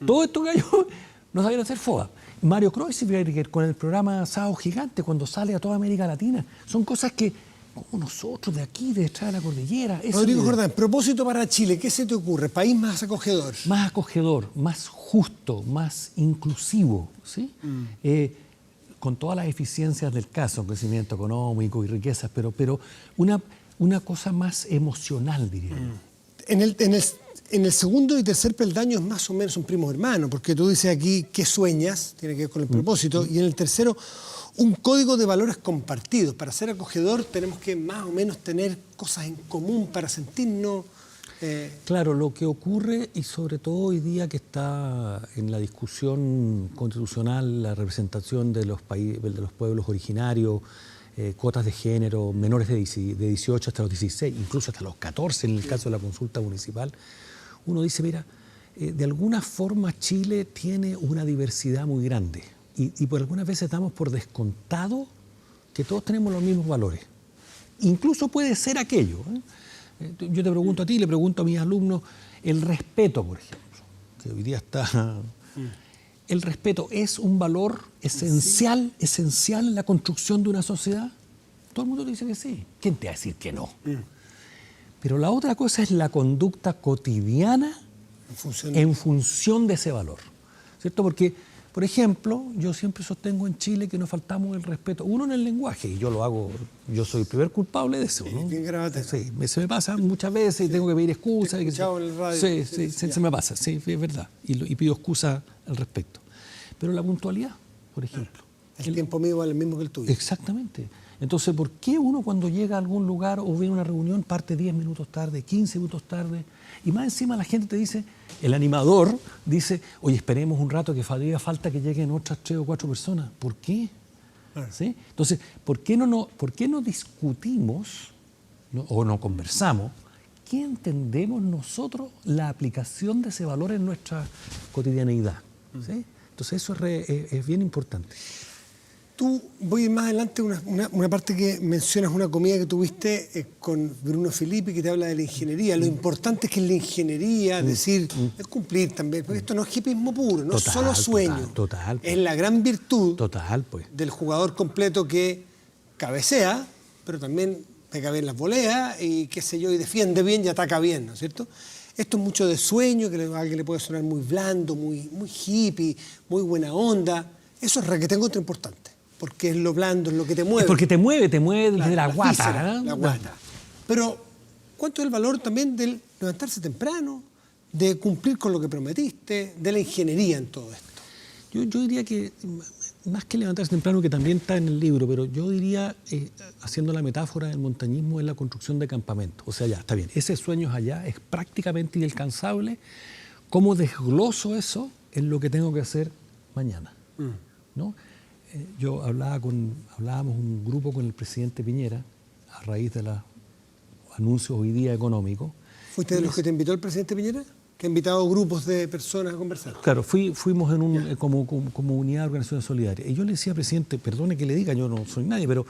todo esto gallo no sabían hacer FOA. Mario Kreuzberger con el programa Sábado Gigante, cuando sale a toda América Latina. Son cosas que como nosotros de aquí, de detrás de la cordillera. Rodrigo Jordán, propósito para Chile, ¿qué se te ocurre? País más acogedor. Más acogedor, más justo, más inclusivo, ¿sí? Con todas las eficiencias del caso, crecimiento económico y riquezas, pero una cosa más emocional, diría yo. En el segundo y tercer peldaño es más o menos un primo hermano, porque tú dices aquí qué sueñas, tiene que ver con el propósito, y en el tercero un código de valores compartidos. Para ser acogedor tenemos que más o menos tener cosas en común para sentirnos... Claro, lo que ocurre, y sobre todo hoy día que está en la discusión constitucional la representación de los pueblos originarios, cuotas de género, menores de 18 hasta los 16, incluso hasta los 14 en el caso de la consulta municipal, uno dice, mira, de alguna forma Chile tiene una diversidad muy grande. Y por algunas veces damos por descontado que todos tenemos los mismos valores. Incluso puede ser aquello. Yo te pregunto a ti, le pregunto a mis alumnos, el respeto, por ejemplo, que hoy día está... ¿El respeto es un valor esencial en la construcción de una sociedad? Todo el mundo dice que sí. ¿Quién te va a decir que no? Pero la otra cosa es la conducta cotidiana en función de ese valor. ¿Cierto? Porque... Por ejemplo, yo siempre sostengo en Chile que nos faltamos el respeto. Uno en el lenguaje, y yo lo hago, yo soy el primer culpable de eso, ¿no? Sí, se me pasa muchas veces y tengo que pedir excusas. En el radio. Sí, se me pasa, sí, es verdad. Y pido excusas al respecto. Pero la puntualidad, por ejemplo. El tiempo mío vale el mismo que el tuyo. Exactamente. Entonces, ¿por qué uno cuando llega a algún lugar o ve una reunión parte 10 minutos tarde, 15 minutos tarde? Y más encima la gente te dice, el animador dice, oye, esperemos un rato que falta que lleguen otras 3 o 4 personas. ¿Por qué? ¿Sí? Entonces, ¿por qué no discutimos o no conversamos qué entendemos nosotros la aplicación de ese valor en nuestra cotidianeidad? ¿Sí? Entonces, eso es bien importante. Tú, voy a ir más adelante, una parte que mencionas una comida que tuviste con Bruno Filippi, que te habla de la ingeniería. Lo importante es que en la ingeniería, es cumplir también, porque esto no es hipismo puro, no es solo sueño. Total. Es la gran virtud pues. del jugador completo que cabecea, pero también pega bien las voleas y qué sé yo, y defiende bien y ataca bien, ¿no es cierto? Esto es mucho de sueño, que a alguien le puede sonar muy blando, muy hippie, muy buena onda. Eso es requete encuentro importante. Porque es lo blando, es lo que te mueve. Es porque te mueve desde la guata. Víscera, la guata. Pero, ¿cuánto es el valor también del levantarse temprano, de cumplir con lo que prometiste, de la ingeniería en todo esto? Yo diría que, más que levantarse temprano, que también está en el libro, pero yo diría, haciendo la metáfora del montañismo, es la construcción de campamentos. O sea, ya, está bien, ese sueño allá es prácticamente inalcanzable. ¿Cómo desgloso eso en lo que tengo que hacer mañana? ¿No? Yo hablábamos un grupo con el presidente Piñera a raíz de los anuncios hoy día económicos. ¿Fuiste de los que te invitó el presidente Piñera? ¿Que ha invitado grupos de personas a conversar? Claro, fuimos como unidad de organizaciones solidarias. Y yo le decía, presidente, perdone que le diga, yo no soy nadie, pero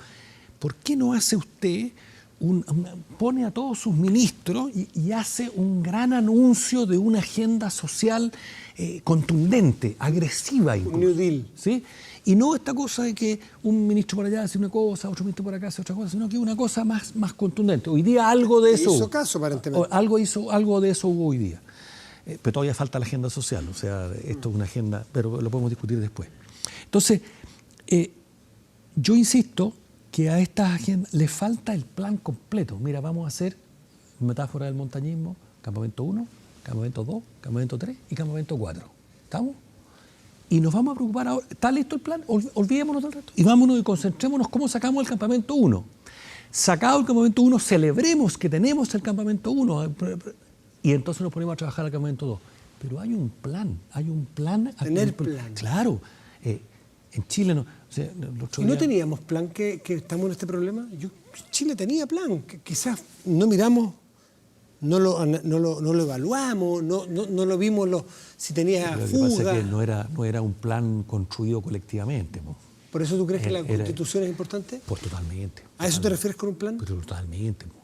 ¿por qué no hace usted, pone a todos sus ministros y hace un gran anuncio de una agenda social contundente, agresiva incluso? Un New Deal. ¿Sí? Y no esta cosa de que un ministro por allá hace una cosa, otro ministro por acá hace otra cosa, sino que una cosa más contundente. Hoy día algo de eso hizo caso, aparentemente. Algo de eso hubo hoy día. Pero todavía falta la agenda social, o sea, esto es una agenda, pero lo podemos discutir después. Entonces, yo insisto que a estas agendas le falta el plan completo. Mira, vamos a hacer, metáfora del montañismo, campamento 1, campamento 2, campamento 3 y campamento 4. ¿Estamos? Y nos vamos a preocupar ahora. ¿Está listo el plan? Olvidémonos del resto. Y vámonos y concentrémonos cómo sacamos el campamento 1. sacado el campamento 1, celebremos que tenemos el campamento 1 y entonces nos ponemos a trabajar al campamento 2. Pero hay un plan. Tener plan. Claro. En Chile no. O sea, ¿Y no teníamos plan que estamos en este problema? Chile tenía plan, que quizás no miramos, no lo evaluamos, no lo vimos si tenía lo fuga. que pasa es que no era un plan construido colectivamente. ¿Por eso tú crees que la Constitución es importante? Pues totalmente. ¿A eso te refieres con un plan? Pero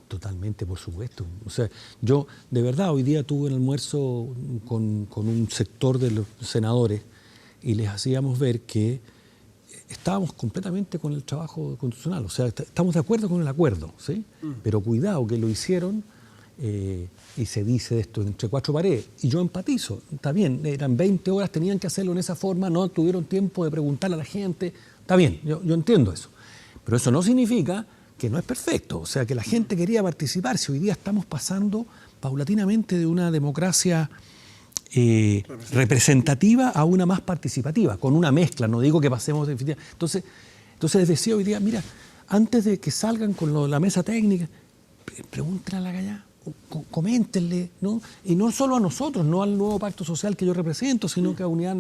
totalmente, por supuesto. O sea, yo de verdad hoy día tuve un almuerzo con un sector de los senadores y les hacíamos ver que estábamos completamente con el trabajo constitucional. O sea, estamos de acuerdo con el acuerdo, ¿sí? Pero cuidado que lo hicieron y se dice esto entre cuatro paredes. Y yo empatizo. Está bien, eran 20 horas, tenían que hacerlo en esa forma, no tuvieron tiempo de preguntarle a la gente. Está bien, yo entiendo eso. Pero eso no significa que no es perfecto. O sea, que la gente quería participar. Si hoy día estamos pasando paulatinamente de una democracia representativa a una más participativa, con una mezcla, no digo que pasemos definitivamente. Entonces les decía hoy día, mira, antes de que salgan con la mesa técnica, pregúntenle a la galla, coméntenle, ¿no? Y no solo a nosotros, no al nuevo pacto social que yo represento, sino que a Unidad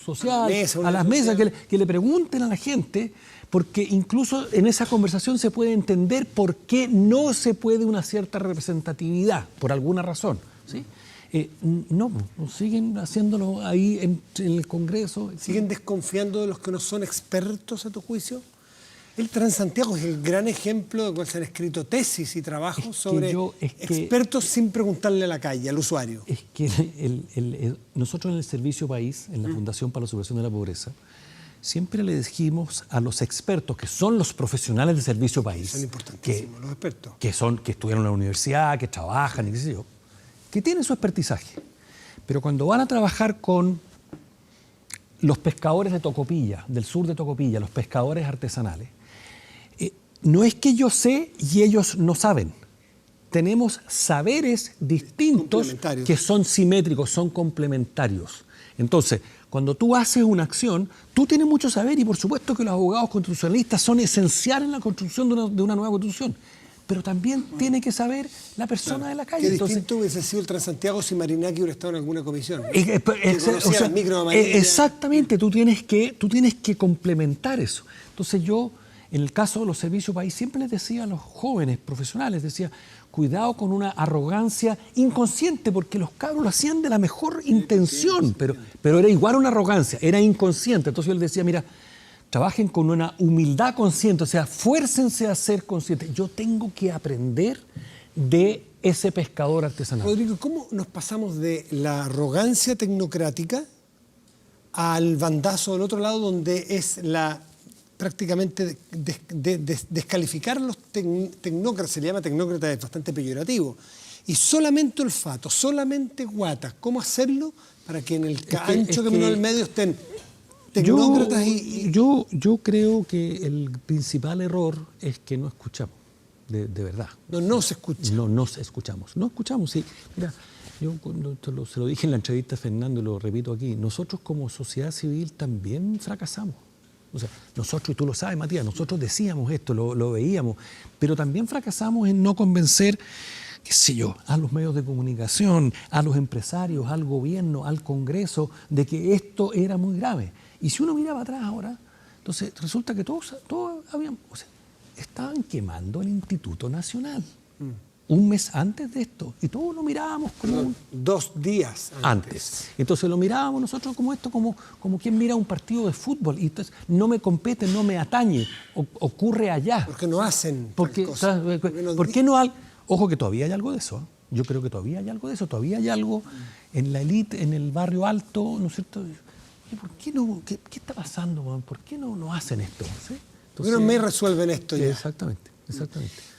Social, a las mesas, que le pregunten a la gente, porque incluso en esa conversación se puede entender por qué no se puede una cierta representatividad, por alguna razón, ¿sí? No, siguen haciéndolo ahí en el Congreso. ¿Siguen desconfiando de los que no son expertos a tu juicio? El Transantiago es el gran ejemplo de cual se han escrito tesis y trabajos sobre expertos sin preguntarle a la calle, al usuario. Es que nosotros en el Servicio País, en la Fundación para la Superación de la Pobreza, siempre le dijimos a los expertos, que son los profesionales del Servicio País, son importantísimos los expertos, que estudiaron en la universidad, que trabajan y qué sé yo, que tienen su expertizaje. Pero cuando van a trabajar con los pescadores de Tocopilla, del sur de Tocopilla, los pescadores artesanales, no es que yo sé y ellos no saben. Tenemos saberes distintos que son simétricos, son complementarios. Entonces, cuando tú haces una acción, tú tienes mucho saber y por supuesto que los abogados constitucionalistas son esenciales en la construcción de una nueva constitución. Pero también tiene que saber la persona de la calle. Qué distinto hubiese sido el Transantiago si Marinaki hubiera estado en alguna comisión. Exactamente, tú tienes que complementar eso. Entonces yo, en el caso de los Servicios País, siempre les decía a los jóvenes profesionales, decía, cuidado con una arrogancia inconsciente, porque los cabros lo hacían de la mejor intención, pero era igual una arrogancia, era inconsciente. Entonces yo les decía, mira, trabajen con una humildad consciente, o sea, fuércense a ser conscientes. Yo tengo que aprender de ese pescador artesanal. Rodrigo, ¿cómo nos pasamos de la arrogancia tecnocrática al bandazo del otro lado, donde es prácticamente descalificar a los tecnócratas? Se le llama tecnócrata, es bastante peyorativo. Y solamente olfato, solamente guatas. ¿Cómo hacerlo para que en el ancho camino del medio estén tecnócratas yo creo que el principal error es que no escuchamos, de verdad. No se escucha. No nos escuchamos. No escuchamos, sí. Mira, yo se lo dije en la entrevista a Fernando y lo repito aquí, nosotros como sociedad civil también fracasamos. O sea, nosotros, y tú lo sabes, Matías, nosotros decíamos esto, lo veíamos, pero también fracasamos en no convencer, qué sé yo, a los medios de comunicación, a los empresarios, al gobierno, al Congreso, de que esto era muy grave. Y si uno miraba atrás ahora, entonces resulta que todos habían, o sea, estaban quemando el Instituto Nacional. Un mes antes de esto, y todos lo mirábamos como 2 días antes. Entonces lo mirábamos nosotros como esto, como quien mira un partido de fútbol, y entonces no me compete, no me atañe, ocurre allá. Porque no hacen ¿Por qué no hay? Ojo que todavía hay algo de eso, ¿eh? Yo creo que todavía hay algo de eso, todavía hay algo en la élite, en el barrio alto, ¿no es cierto? ¿Por qué no? ¿Qué está pasando, man? ¿Por qué no hacen esto? ¿Sí? ¿Por qué no me resuelven esto ya? Exactamente.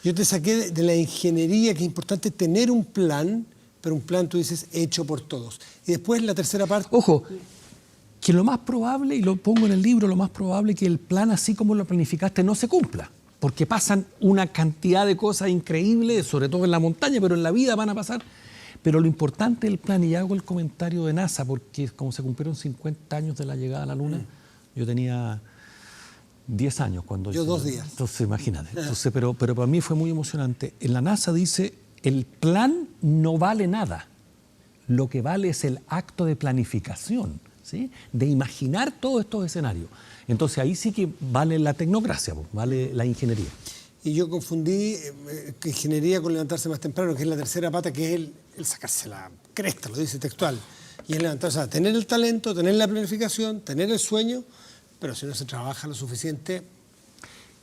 Yo te saqué de la ingeniería, que es importante tener un plan, pero un plan, tú dices, hecho por todos. Y después la tercera parte... Ojo, que lo más probable, y lo pongo en el libro, lo más probable es que el plan así como lo planificaste no se cumpla. Porque pasan una cantidad de cosas increíbles, sobre todo en la montaña, pero en la vida van a pasar. Pero lo importante del plan, y hago el comentario de NASA, porque como se cumplieron 50 años de la llegada a la Luna, yo tenía 10 años cuando Yo 2 días. Entonces, imagínate. Entonces, pero para mí fue muy emocionante. En la NASA dice, el plan no vale nada. Lo que vale es el acto de planificación, ¿sí? De imaginar todos estos escenarios. Entonces, ahí sí que vale la tecnocracia, vale la ingeniería. Y yo confundí ingeniería con levantarse más temprano, que es la tercera pata, que es el sacarse la cresta, lo dice textual. Y es levantarse, o sea, tener el talento, tener la planificación, tener el sueño, pero si no se trabaja lo suficiente...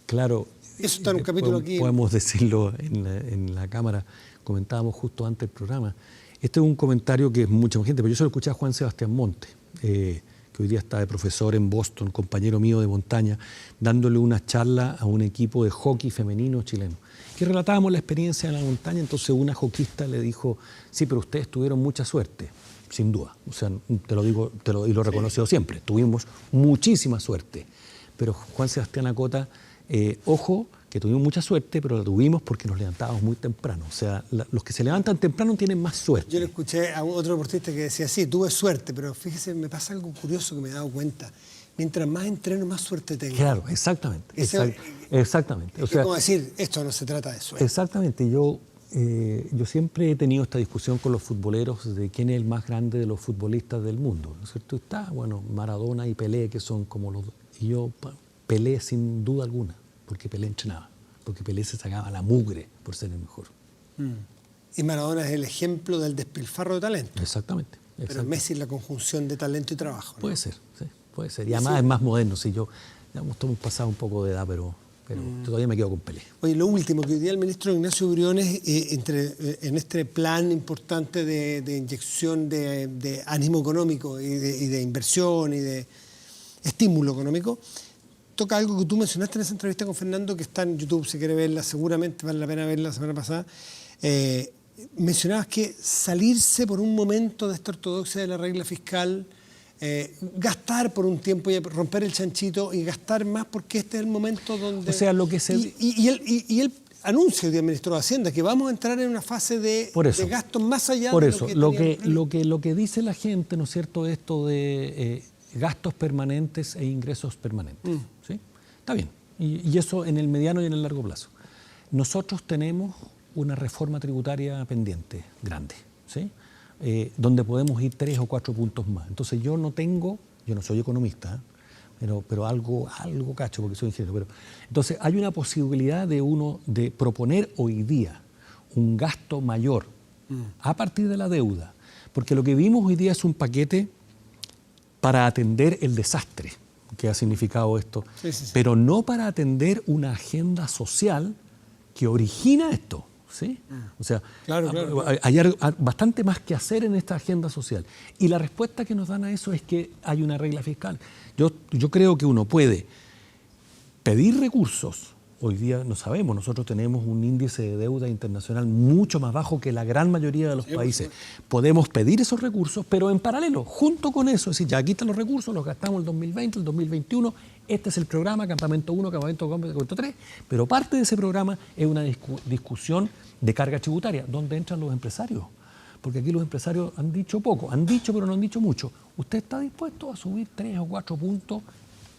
Claro. Eso está en un capítulo aquí. Podemos decirlo en la cámara, comentábamos justo antes del programa. Este es un comentario que es mucha gente, pero yo se lo escuché a Juan Sebastián Monte, que hoy día está de profesor en Boston, compañero mío de montaña, dándole una charla a un equipo de hockey femenino chileno. Que relatábamos la experiencia en la montaña, entonces una hockeyista le dijo, sí, pero ustedes tuvieron mucha suerte, sin duda. O sea, te lo digo y lo he reconocido siempre, tuvimos muchísima suerte. Pero Juan Sebastián acota, ojo, que tuvimos mucha suerte, pero la tuvimos porque nos levantábamos muy temprano. O sea, los que se levantan temprano tienen más suerte. Yo le escuché a otro deportista que decía, sí, tuve suerte, pero fíjese, me pasa algo curioso que me he dado cuenta. Mientras más entreno, más suerte tengo. Claro, exactamente. Exactamente. O sea, es como decir, esto no se trata de suerte. Exactamente. Yo siempre he tenido esta discusión con los futboleros de quién es el más grande de los futbolistas del mundo, ¿no es cierto? Está, bueno, Maradona y Pelé, que son como los... Y yo, Pelé sin duda alguna, porque Pelé entrenaba, porque Pelé se sacaba la mugre por ser el mejor. Y Maradona es el ejemplo del despilfarro de talento. Exactamente. Pero Messi es la conjunción de talento y trabajo, ¿no? Puede ser, sí, puede ser. Y además es más moderno. Si yo, digamos, hemos pasado un poco de edad, pero todavía me quedo con Pelé. Oye, lo último, que hoy día el ministro Ignacio Briones, en este plan importante de inyección de ánimo económico y de inversión y de estímulo económico, toca algo que tú mencionaste en esa entrevista con Fernando, que está en YouTube, si quiere verla, seguramente vale la pena verla la semana pasada. Mencionabas que salirse por un momento de esta ortodoxia de la regla fiscal, gastar por un tiempo y romper el chanchito y gastar más porque este es el momento donde... O sea, lo que se... Y él anuncia hoy día el ministro de Hacienda que vamos a entrar en una fase de gastos más allá por de eso, lo que lo que dice la gente, ¿no es cierto?, esto de gastos permanentes e ingresos permanentes. ¿Sí? Está bien. Y eso en el mediano y en el largo plazo. Nosotros tenemos una reforma tributaria pendiente, grande, ¿sí? Donde podemos ir 3 o 4 puntos más. Entonces yo no soy economista, pero algo cacho porque soy ingeniero. Entonces hay una posibilidad de proponer hoy día un gasto mayor a partir de la deuda, porque lo que vimos hoy día es un paquete para atender el desastre que ha significado esto, pero no para atender una agenda social que origina esto. ¿Sí? O sea, claro. Hay bastante más que hacer en esta agenda social. Y la respuesta que nos dan a eso es que hay una regla fiscal. Yo creo que uno puede pedir recursos. Hoy día no sabemos, nosotros tenemos un índice de deuda internacional mucho más bajo que la gran mayoría de los países. Podemos pedir esos recursos, pero en paralelo, junto con eso, es decir, ya aquí están los recursos, los gastamos el 2020, el 2021, este es el programa, Campamento 1, Campamento 2, Campamento 3, pero parte de ese programa es una discusión de carga tributaria, donde entran los empresarios. Porque aquí los empresarios han dicho poco, pero no han dicho mucho. ¿Usted está dispuesto a subir 3 o 4 puntos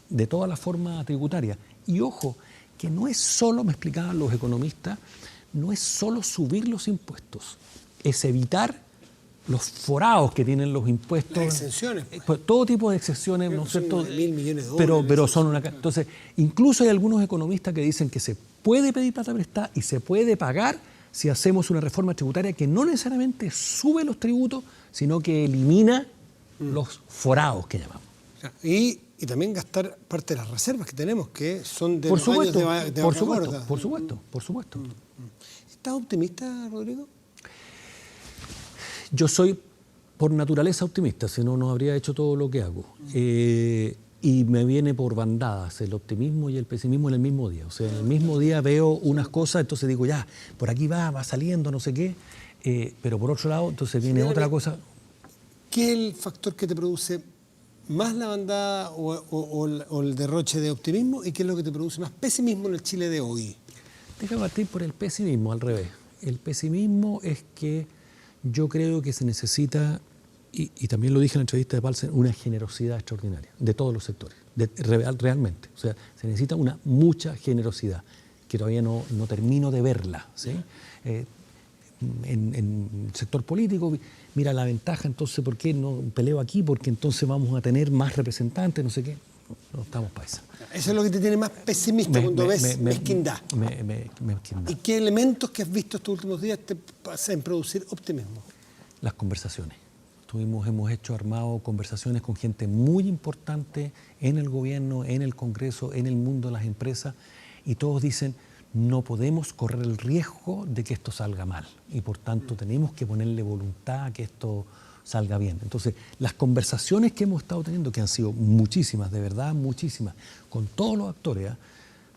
de toda la forma tributaria? Y ojo, que no es solo, me explicaban los economistas, no es solo subir los impuestos, es evitar los forados que tienen los impuestos. Las exenciones. Pues, todo tipo de exenciones, ¿no es cierto? $1.000 millones de dólares. Pero son una... Entonces, incluso hay algunos economistas que dicen que se puede pedir plata prestada y se puede pagar si hacemos una reforma tributaria que no necesariamente sube los tributos, sino que elimina los forados que llamamos. Y también gastar parte de las reservas que tenemos, que son de por los supuesto, años de por vaca supuesto, gorda. por supuesto. ¿Estás optimista, Rodrigo? Yo soy por naturaleza optimista, si no, no habría hecho todo lo que hago. Y me viene por bandadas el optimismo y el pesimismo en el mismo día. O sea, en el mismo día veo unas cosas, entonces digo, ya, por aquí va saliendo, no sé qué. Pero por otro lado, entonces viene otra cosa. ¿Qué es el factor que te produce más la bandada o el derroche de optimismo? ¿Y qué es lo que te produce más pesimismo en el Chile de hoy? Déjame partir por el pesimismo, al revés. El pesimismo es que yo creo que se necesita, y también lo dije en la entrevista de Paulsen, una generosidad extraordinaria de todos los sectores. realmente. O sea, se necesita mucha generosidad, que todavía no termino de verla, ¿sí? En el sector político, mira la ventaja, entonces, ¿por qué no peleo aquí? Porque entonces vamos a tener más representantes, no sé qué. No estamos para eso. Eso es lo que te tiene más pesimista cuando ves mezquindad. Mezquindad. ¿Y qué elementos que has visto estos últimos días te hacen producir optimismo? Las conversaciones. Hemos armado conversaciones con gente muy importante en el gobierno, en el Congreso, en el mundo de las empresas, y todos dicen, no podemos correr el riesgo de que esto salga mal, y por tanto tenemos que ponerle voluntad a que esto salga bien. Entonces, las conversaciones que hemos estado teniendo, que han sido muchísimas, de verdad muchísimas, con todos los actores,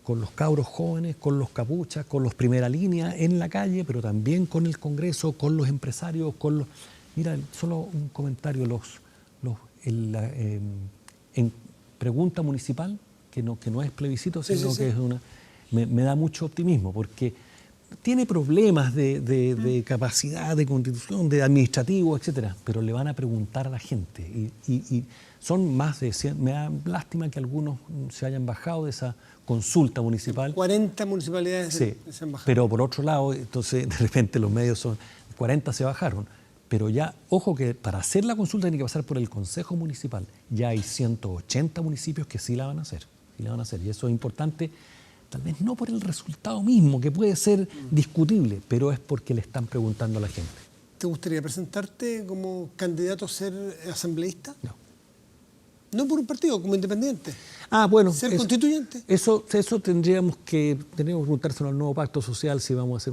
con los cabros jóvenes, con los capuchas, con los primera línea en la calle, pero también con el Congreso, con los empresarios, con los... Mira, solo un comentario, en pregunta municipal, que no es plebiscito, sino que es una... Me da mucho optimismo, porque tiene problemas de capacidad, de constitución, de administrativo, etcétera, pero le van a preguntar a la gente. Y son más de 100. Me da lástima que algunos se hayan bajado de esa consulta municipal. 40 municipalidades sí, se han bajado. Pero por otro lado, entonces de repente los medios son... 40 se bajaron. Pero ya, ojo que para hacer la consulta tiene que pasar por el Consejo Municipal. Ya hay 180 municipios que sí la van a hacer. Sí la van a hacer. Y eso es importante, tal vez no por el resultado mismo, que puede ser discutible, pero es porque le están preguntando a la gente. ¿Te gustaría presentarte como candidato a ser asambleísta? No. No por un partido, como independiente. Bueno. ¿Ser constituyente? Eso tendríamos que preguntárselo al nuevo pacto social si vamos a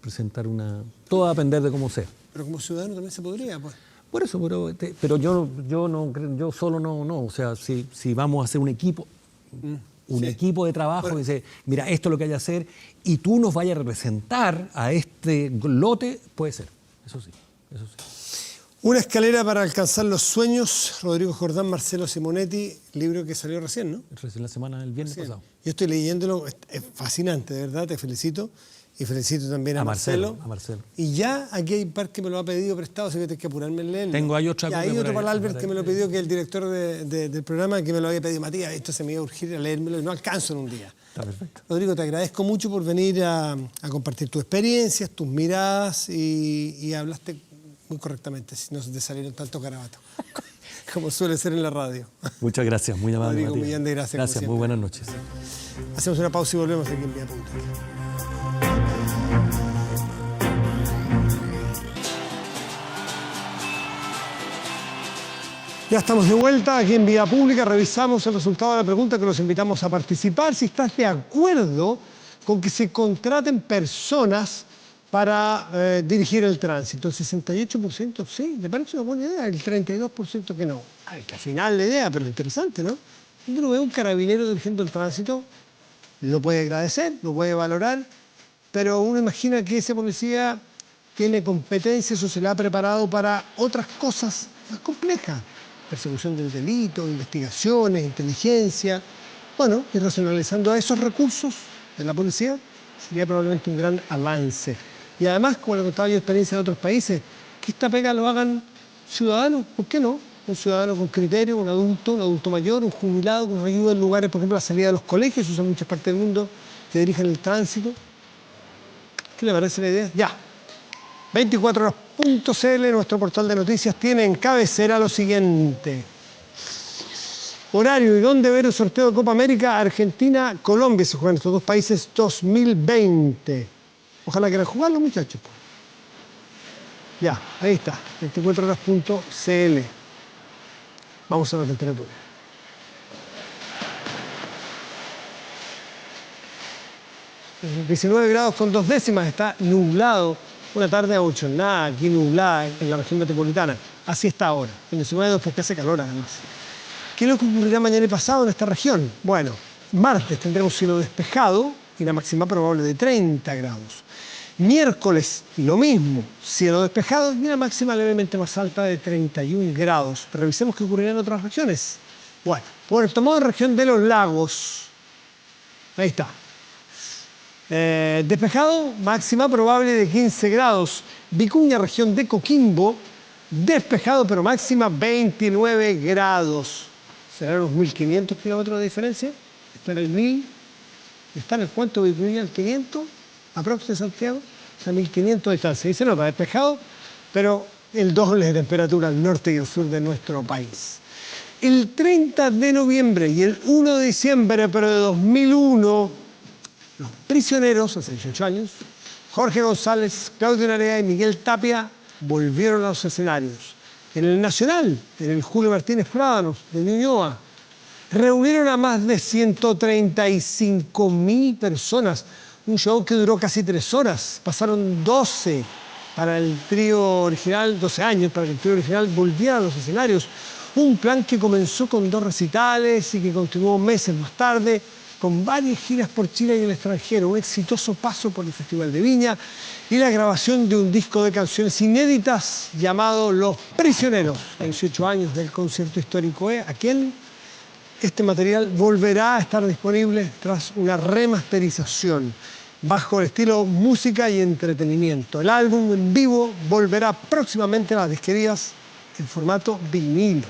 presentar una... Todo va a depender de cómo sea. Pero como ciudadano también se podría, pues. Por eso, pero yo solo no. O sea, si vamos a hacer un equipo, equipo de trabajo que dice, mira, esto es lo que hay que hacer, y tú nos vayas a representar a este lote, puede ser. Eso sí. Una escalera para alcanzar los sueños, Rodrigo Jordán, Marcelo Simonetti, libro que salió recién, ¿no? Recién la semana, el viernes pasado. Yo estoy leyéndolo, es fascinante, de verdad, te felicito. Y felicito también a Marcelo. Y ya aquí hay un par que me lo ha pedido prestado, así que tengo que apurarme en leerlo. Hay otra. Y hay otro para el Albert que me lo pidió, que es el director del programa, que me lo había pedido. Matías, esto se me iba a urgir a leérmelo y no alcanzo en un día. Está perfecto. Rodrigo, te agradezco mucho por venir a compartir tus experiencias, tus miradas, y hablaste muy correctamente, si no te salieron tantos garabatos, como suele ser en la radio. Muchas gracias, muy amable. Rodrigo, un millón de gracias. Gracias, muy buenas noches. Hacemos una pausa y volvemos aquí en Vía Pública. Ya estamos de vuelta aquí en Vía Pública, revisamos el resultado de la pregunta que los invitamos a participar. Si estás de acuerdo con que se contraten personas para dirigir el tránsito, el 68% sí, me parece una buena idea, el 32% que no. Que al final la idea, pero interesante, ¿no? Cuando uno ve un carabinero dirigiendo el tránsito, lo puede agradecer, lo puede valorar, pero uno imagina que ese policía tiene competencias o se le ha preparado para otras cosas más complejas. Persecución del delito, investigaciones, inteligencia. Bueno, y racionalizando a esos recursos de la policía sería probablemente un gran avance. Y además, como le contaba yo experiencia de otros países, que esta pega lo hagan ciudadanos, ¿por qué no? Un ciudadano con criterio, un adulto mayor, un jubilado, que nos ayuda en lugares, por ejemplo, la salida de los colegios, usan muchas partes del mundo, que dirigen el tránsito. ¿Qué le parece la idea? Ya. 24horas.cl, nuestro portal de noticias, tiene en cabecera lo siguiente. Horario y dónde ver el sorteo de Copa América, Argentina, Colombia, se juegan estos dos países 2020. Ojalá quieran jugarlo, muchachos. Ya, ahí está, 24horas.cl. Vamos a la temperatura. En 19 grados con 2 décimas, está nublado. Una tarde abochornada, aquí nublada en la región metropolitana. Así está ahora. En el ciudad porque hace calor además. ¿Qué es lo que ocurrirá mañana y pasado en esta región? Bueno, martes tendremos cielo despejado y la máxima probable de 30 grados. Miércoles, lo mismo, cielo despejado y una máxima levemente más alta de 31 grados. Pero revisemos qué ocurrirá en otras regiones. Bueno, Puerto Montt, región de los lagos. Ahí está. Despejado, máxima probable de 15 grados. Vicuña, región de Coquimbo, despejado pero máxima 29 grados. serán unos 1.500 kilómetros de diferencia. Está en el 1.000, está en el cuento de 1.500, aproximadamente de Santiago, a 1.500 de distancia. Y se nota despejado, pero el doble de temperatura al norte y al sur de nuestro país. El 30 de noviembre y el 1 de diciembre, pero de 2001, los prisioneros, hace 18 años, Jorge González, Claudio Narea y Miguel Tapia volvieron a los escenarios. En el Nacional, en el Julio Martínez Prádanos de Ñuñoa, reunieron a más de 135.000 personas. Un show que duró casi 3 horas. Pasaron 12 para el trío original, 12 años para que el trío original volviera a los escenarios. Un plan que comenzó con 2 recitales y que continuó meses más tarde, con varias giras por Chile y el extranjero, un exitoso paso por el Festival de Viña y la grabación de un disco de canciones inéditas llamado Los Prisioneros, a 18 años del concierto histórico aquel. Este material volverá a estar disponible tras una remasterización bajo el estilo música y entretenimiento. El álbum en vivo volverá próximamente a las disquerías en formato vinilo.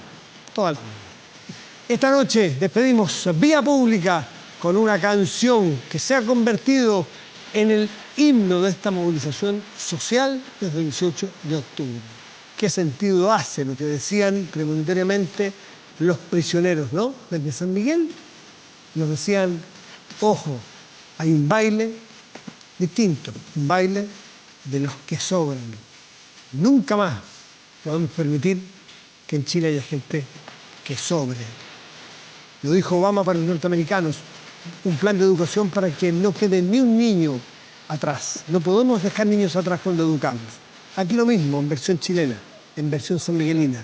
Esta noche despedimos Vía Pública con una canción que se ha convertido en el himno de esta movilización social desde el 18 de octubre. ¿Qué sentido hace lo que decían premonitariamente los prisioneros, ¿no? Desde San Miguel nos decían, ojo, hay un baile distinto, un baile de los que sobran. Nunca más podemos permitir que en Chile haya gente que sobre. Lo dijo Obama para los norteamericanos, un plan de educación para que no quede ni un niño atrás. No podemos dejar niños atrás cuando educamos. Aquí lo mismo, en versión chilena, en versión sanmiguelina.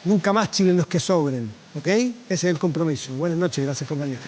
Nunca más chilenos que sobren, ¿ok? Ese es el compromiso. Buenas noches, gracias compañeros.